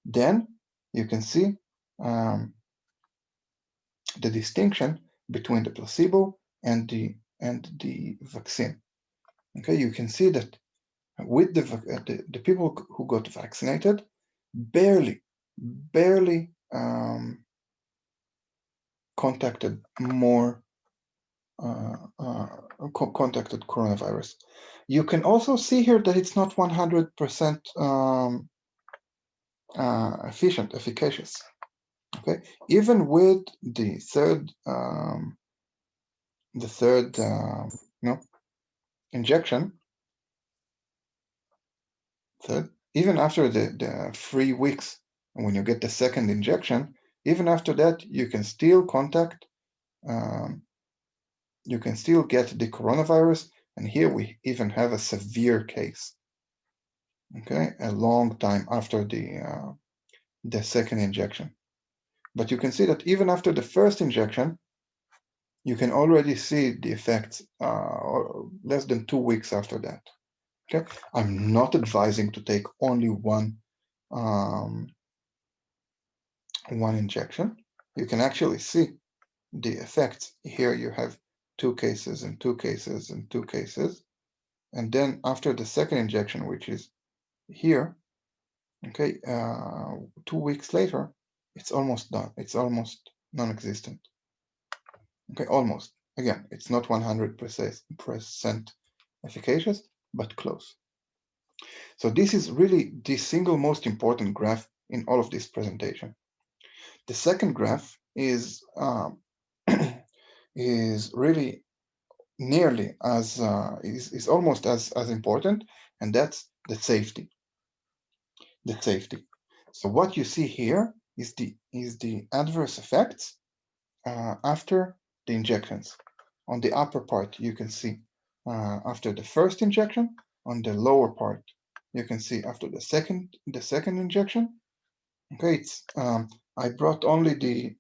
then you can see the distinction between the placebo and the vaccine. Okay, you can see that with the people who got vaccinated, barely contacted contacted coronavirus. You can also see here that it's not 100% efficacious. Okay, even with the third injection, even after the 3 weeks, when you get the second injection, even after that, you can still contact, you can still get the coronavirus, and here we even have a severe case. Okay, a long time after the second injection. But you can see that even after the first injection, you can already see the effects less than 2 weeks after that. Okay, I'm not advising to take only one injection. You can actually see the effects. Here you have 2 cases and 2 cases and 2 cases. And then after the second injection, which is here, okay, 2 weeks later, it's almost done. It's almost non-existent. Okay, almost. Again, it's not 100% efficacious, but close. So this is really the single most important graph in all of this presentation. The second graph is is really nearly as is almost as important, and that's the safety. The safety. So what you see here is the adverse effects after the injections. On the upper part, you can see after the first injection. On the lower part, you can see after the second injection. Okay, it's I brought only the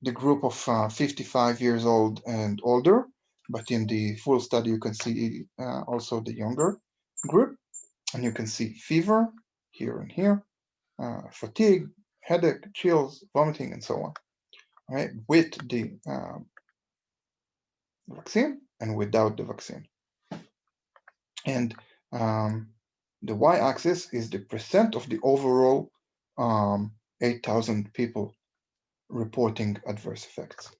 the group of 55 years old and older, but in the full study you can see also the younger group, and you can see fever here and here, fatigue, headache, chills, vomiting, and so on. Right, with the vaccine and without the vaccine. And the y-axis is the percent of the overall 8,000 people reporting adverse effects.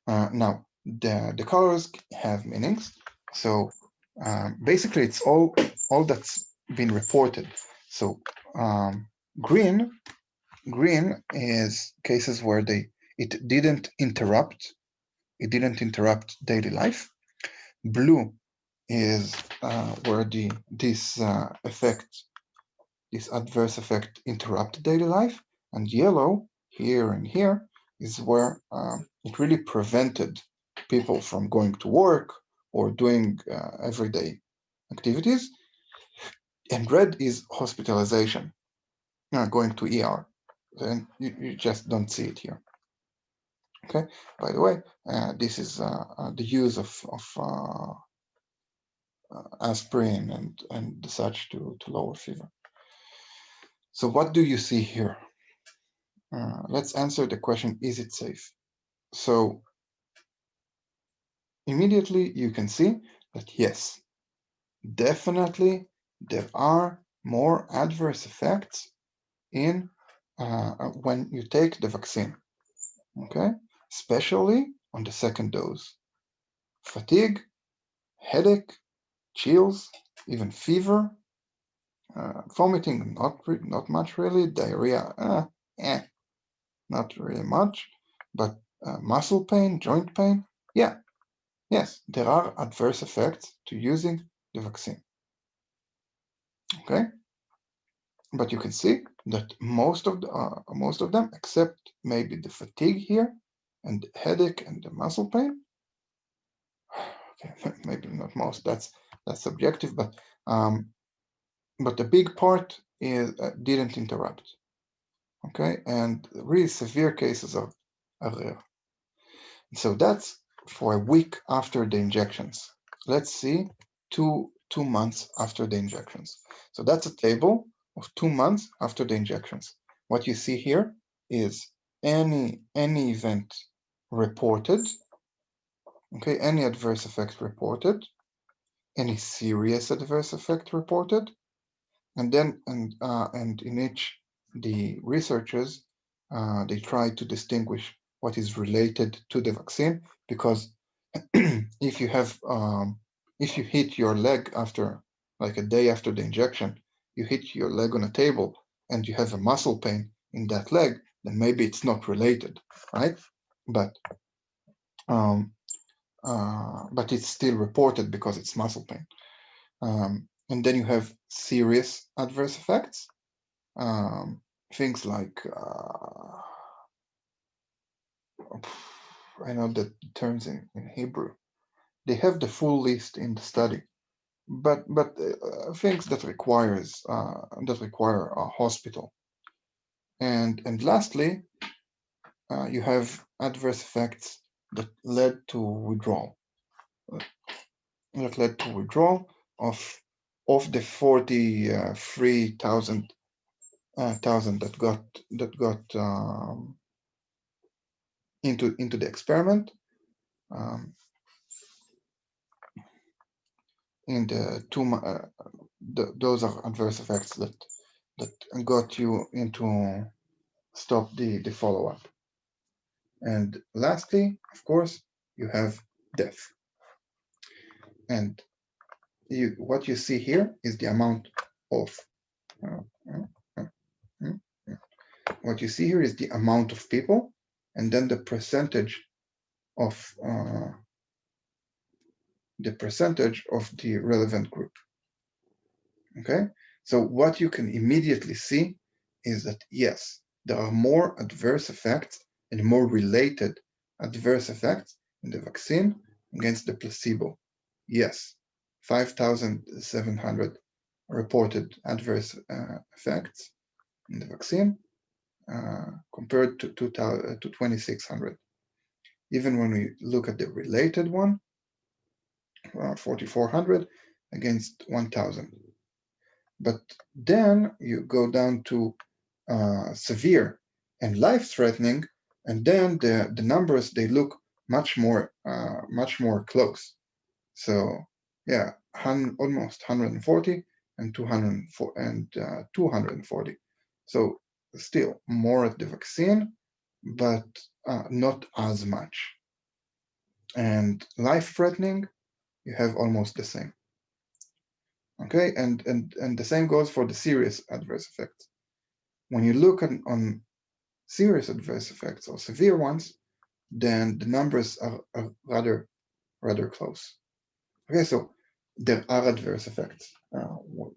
Now, the colors have meanings. So basically, it's all that's been reported. So green is cases where it didn't interrupt daily life. Blue is where this adverse effect interrupted daily life, and yellow here and here is where it really prevented people from going to work or doing everyday activities. And red is hospitalization, going to ER. And you just don't see it here. Okay. By the way, this is the use of aspirin and such to lower fever. So what do you see here? Let's answer the question, is it safe? So immediately you can see that yes, definitely there are more adverse effects in when you take the vaccine, okay? Especially on the second dose. Fatigue, headache, chills, even fever, vomiting, not much really, diarrhea, not really much, but muscle pain, joint pain, yeah, yes, there are adverse effects to using the vaccine. Okay, but you can see that most of them, except maybe the fatigue here, and the headache and the muscle pain. Okay, maybe not most. That's subjective, but the big part is didn't interrupt. Okay, and really severe cases are rare. So that's for a week after the injections. Let's see 2 months after the injections. So that's a table of 2 months after the injections. What you see here is any event reported, okay, any adverse effect reported, any serious adverse effect reported, and then and in each the researchers they try to distinguish what is related to the vaccine, because if you have if you hit your leg after, like a day after the injection, you hit your leg on a table and you have a muscle pain in that leg, then maybe it's not related, right? But it's still reported because it's muscle pain. And then you have serious adverse effects, things like I know the terms in Hebrew. They have the full list in the study, but things that require a hospital. And lastly, you have adverse effects that led to withdrawal. Of the 43,000 that got into the experiment. In the those are adverse effects that got you into stop the follow-up. And lastly, of course, you have death. And what you see here is the amount of what you see here is the amount of people, and then the percentage of the relevant group. Okay, so what you can immediately see is that yes, there are more adverse effects and more related adverse effects in the vaccine against the placebo. Yes, 5,700 reported adverse effects in the vaccine compared to 2,600. Even when we look at the related one, 4,400 against 1,000. But then you go down to severe and life-threatening, and then the numbers, they look much more close. So yeah, almost 140 and 240. So still more at the vaccine, but not as much. And life-threatening, you have almost the same. Okay, and the same goes for the serious adverse effects. When you look on serious adverse effects or severe ones, then the numbers are rather close. Okay, so there are adverse effects.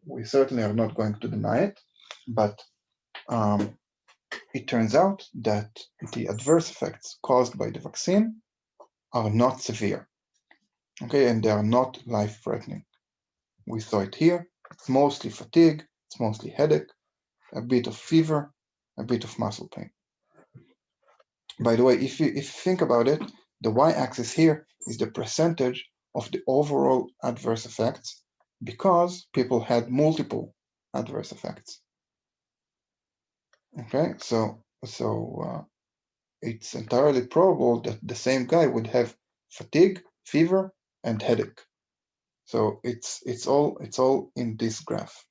We certainly are not going to deny it, but it turns out that the adverse effects caused by the vaccine are not severe. Okay, and they are not life-threatening. We saw it here. It's mostly fatigue, it's mostly headache, a bit of fever, a bit of muscle pain. By the way, if you think about it, the y-axis here is the percentage of the overall adverse effects because people had multiple adverse effects. Okay, so it's entirely probable that the same guy would have fatigue, fever, and headache. So it's all in this graph.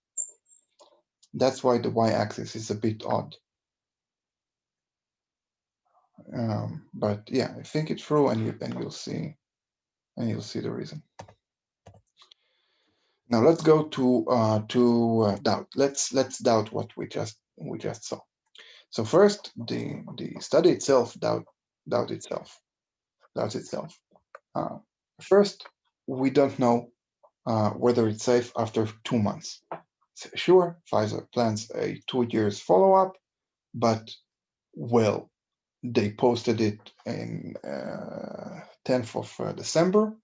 That's why the y-axis is a bit odd. But yeah, I think it through, and you'll see the reason. Now let's go to doubt. Let's doubt what we just saw. So first, the study itself doubts itself. First, we don't know whether it's safe after 2 months. Sure, Pfizer plans a 2 years follow-up, but well, they posted it in 10th of December,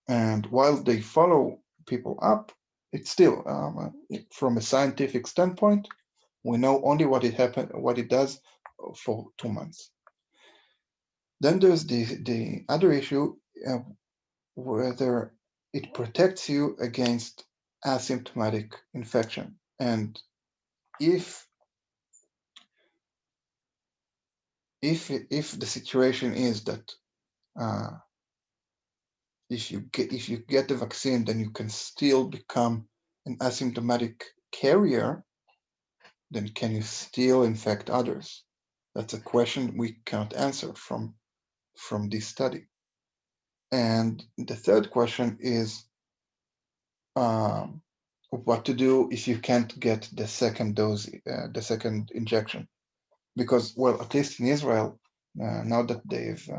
and while they follow people up, it's still from a scientific standpoint, we know only what it does for 2 months. Then there's the other issue, whether it protects you against asymptomatic infection. And if the situation is that if you get the vaccine, then you can still become an asymptomatic carrier, then can you still infect others? That's a question we cannot answer from this study. And the third question is what to do if you can't get the second dose, the second injection. Because, well, at least in Israel, now that they've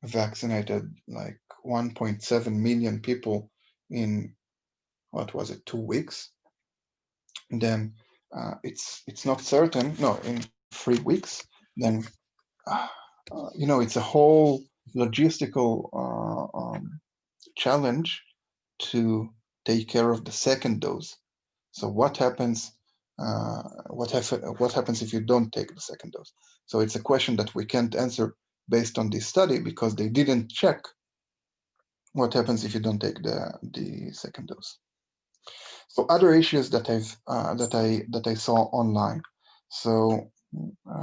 vaccinated like 1.7 million people in, what was it, 2 weeks, then it's not certain, no, in 3 weeks, then it's a whole logistical challenge to take care of the second dose. So what happens what happens if you don't take the second dose? So it's a question that we can't answer based on this study because they didn't check what happens if you don't take the second dose. So other issues that I saw online. So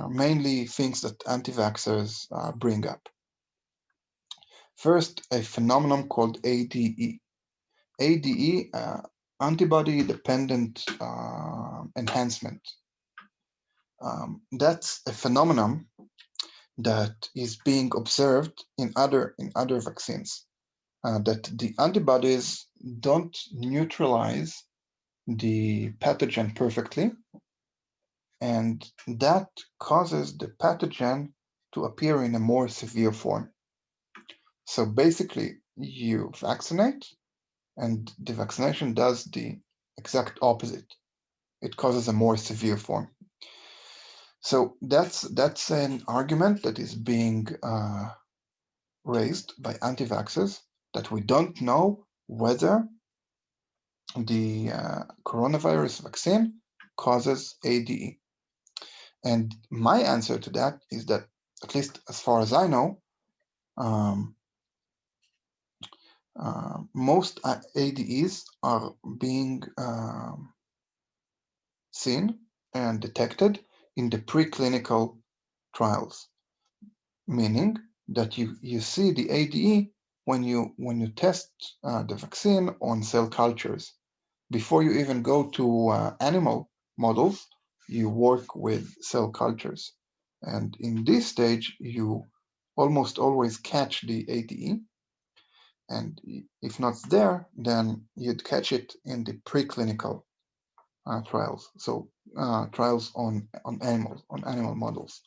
mainly things that anti-vaxxers bring up. First, a phenomenon called ADE. ADE, antibody-dependent enhancement. That's a phenomenon that is being observed in other vaccines. That the antibodies don't neutralize the pathogen perfectly, and that causes the pathogen to appear in a more severe form. So basically, you vaccinate, and the vaccination does the exact opposite. It causes a more severe form. So that's an argument that is being raised by anti-vaxxers, that we don't know whether the coronavirus vaccine causes ADE. And my answer to that is that, at least as far as I know, most ADEs are being seen and detected in the preclinical trials, meaning that you see the ADE when you test the vaccine on cell cultures. Before you even go to animal models, you work with cell cultures. And in this stage, you almost always catch the ADE. And if not there, then you'd catch it in the preclinical trials. So trials on animals, on animal models.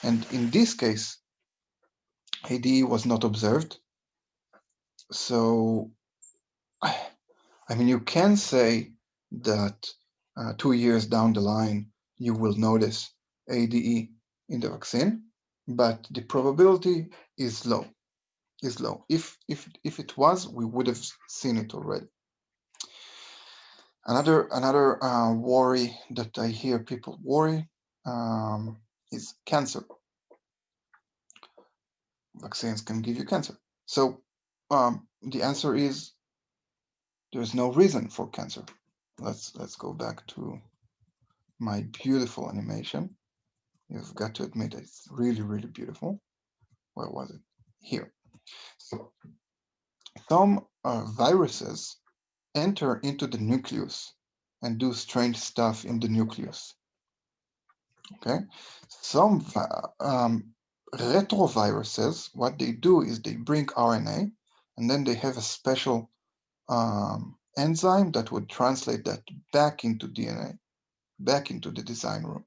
And in this case, ADE was not observed. So, I mean, you can say that 2 years down the line, you will notice ADE in the vaccine, but the probability is low. If it was, we would have seen it already. Another worry that I hear people worry is cancer. Vaccines can give you cancer. So the answer is there's no reason for cancer. Let's go back to my beautiful animation. You've got to admit it's really, really beautiful. Where was it? Here. So some viruses enter into the nucleus and do strange stuff in the nucleus. Okay, some retroviruses, what they do is they bring RNA, and then they have a special enzyme that would translate that back into DNA, back into the design room.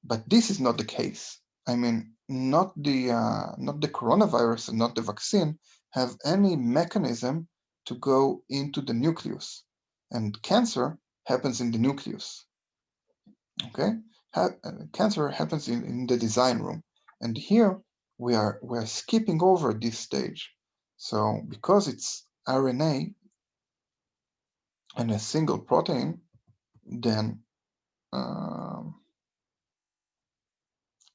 But this is not the case. I mean, not the coronavirus and not the vaccine have any mechanism to go into the nucleus, and cancer happens in the nucleus. Okay, cancer happens in the design room, and here we're skipping over this stage. So because it's RNA and a single protein, then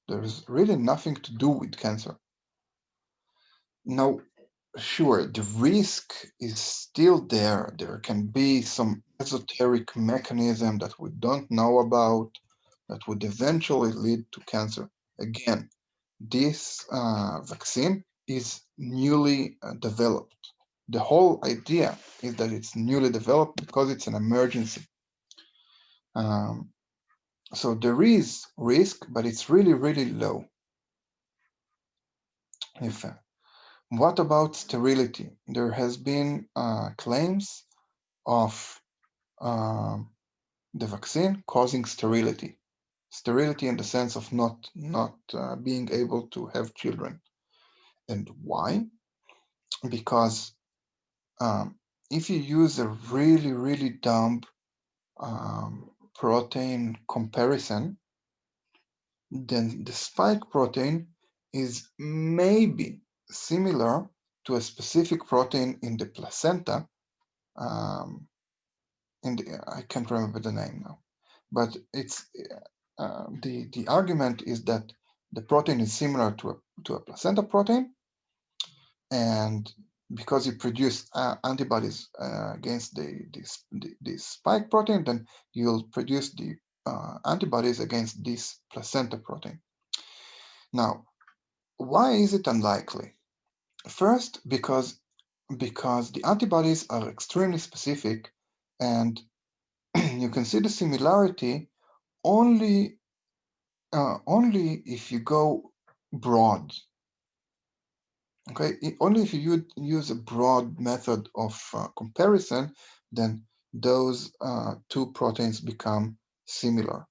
there's really nothing to do with cancer. Now, sure, the risk is still there. There can be some esoteric mechanism that we don't know about that would eventually lead to cancer. Again, this vaccine is newly developed. The whole idea is that it's newly developed because it's an emergency. So there is risk, but it's really, really low. What about sterility? There has been claims of the vaccine causing sterility. Sterility in the sense of not being able to have children. And why? Because if you use a really, really dumb protein comparison, then the spike protein is maybe similar to a specific protein in the placenta. I can't remember the name now. but it's the argument is that the protein is similar to a placenta protein, and because you produce antibodies against the spike protein, then you'll produce the antibodies against this placenta protein. Now, why is it unlikely? First, because the antibodies are extremely specific, and you can see the similarity only if you go broad. Okay, only if you use a broad method of comparison, then those two proteins become similar.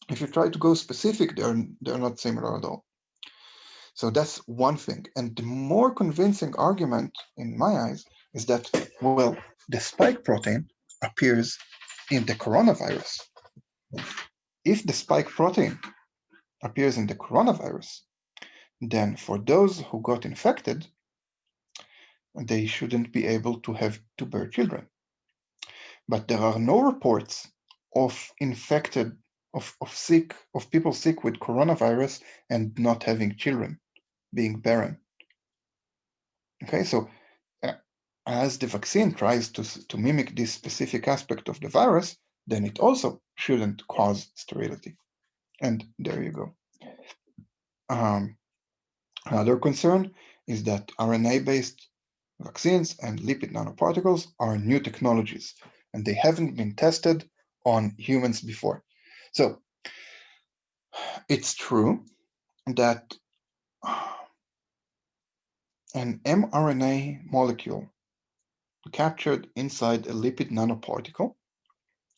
If you try to go specific, they're not similar at all. So that's one thing. And the more convincing argument, in my eyes, is that, well, the spike protein appears in the coronavirus. If the spike protein appears in the coronavirus, then for those who got infected, they shouldn't be able to bear children. But there are no reports of infected, of people sick with coronavirus and not having children, being barren. Okay, so as the vaccine tries to mimic this specific aspect of the virus, then it also shouldn't cause sterility. And there you go. Another concern is that RNA-based vaccines and lipid nanoparticles are new technologies, and they haven't been tested on humans before. So it's true that an mRNA molecule captured inside a lipid nanoparticle,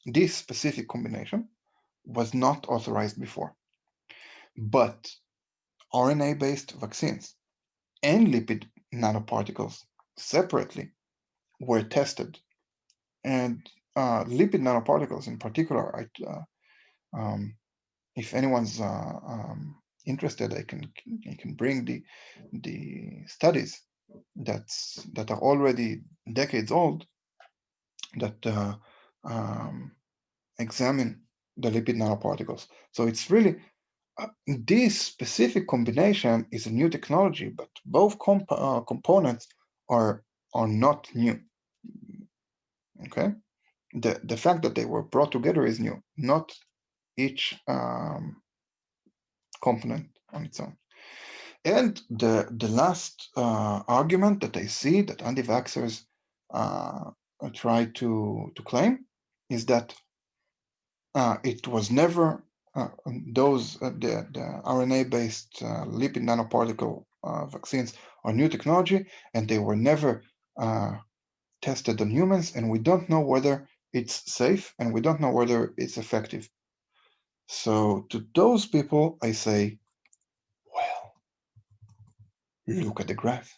this specific combination, was not authorized before. But RNA-based vaccines and lipid nanoparticles separately were tested. And lipid nanoparticles in particular, if anyone's interested, I can bring the studies that are already decades old that examine the lipid nanoparticles. So it's really this specific combination is a new technology, but both components are not new. Okay, the fact that they were brought together is new, not each component on its own. And the last argument that I see that anti-vaxxers try to claim is that it was never the RNA-based lipid nanoparticle vaccines are new technology, and they were never tested on humans, and we don't know whether it's safe, and we don't know whether it's effective. So to those people, I say, well, look at the graph.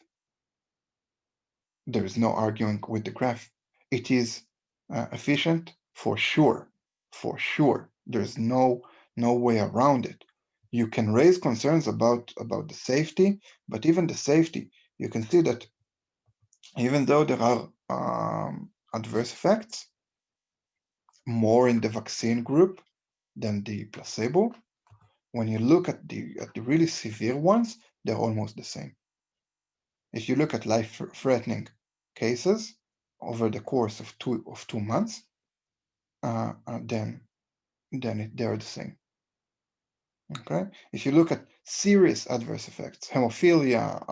There is no arguing with the graph. It is efficient for sure. For sure. There's no way around it. You can raise concerns about the safety, but even the safety, you can see that even though there are adverse effects, more in the vaccine group than the placebo, when you look at the really severe ones, they're almost the same. If you look at life-threatening cases over the course of two months, then they're the same. Okay. If you look at serious adverse effects, hemophilia,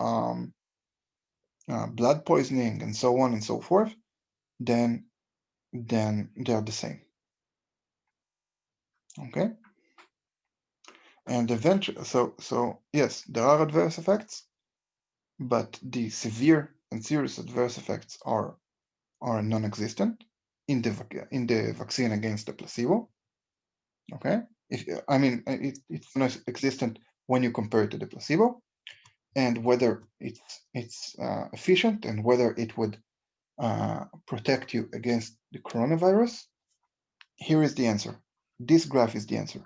blood poisoning, and so on and so forth, then they're the same. Okay. And eventually, so yes, there are adverse effects, but the severe and serious adverse effects are non-existent in the vaccine against the placebo. Okay, it's not existent when you compare it to the placebo, and whether it's efficient and whether it would protect you against the coronavirus. Here is the answer. This graph is the answer.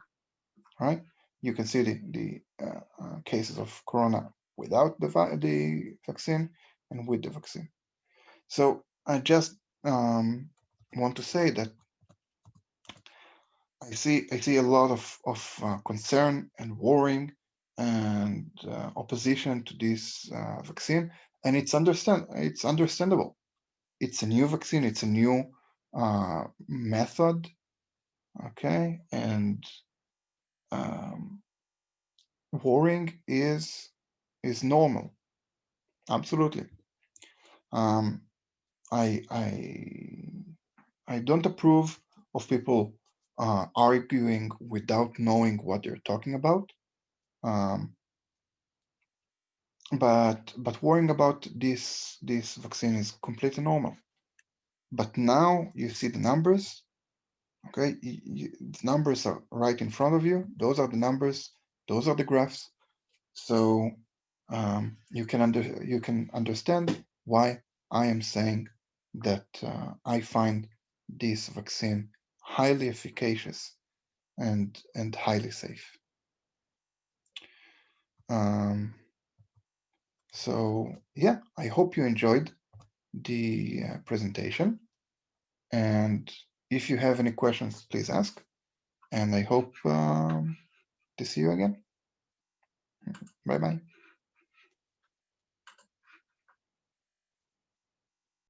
All right, you can see the cases of corona without the vaccine and with the vaccine. So I just want to say that I see a lot of concern and worrying and opposition to this vaccine, and it's understandable. It's a new vaccine. It's a new method. Okay, and um, worrying is normal. Absolutely. Um, I don't approve of people arguing without knowing what they're talking about. Um, but worrying about this vaccine is completely normal. But now you see the numbers. Okay, the numbers are right in front of you. Those are the numbers. Those are the graphs. So you can understand why I am saying that I find this vaccine highly efficacious and highly safe. So yeah, I hope you enjoyed the presentation. And if you have any questions, please ask. And I hope to see you again. Bye bye.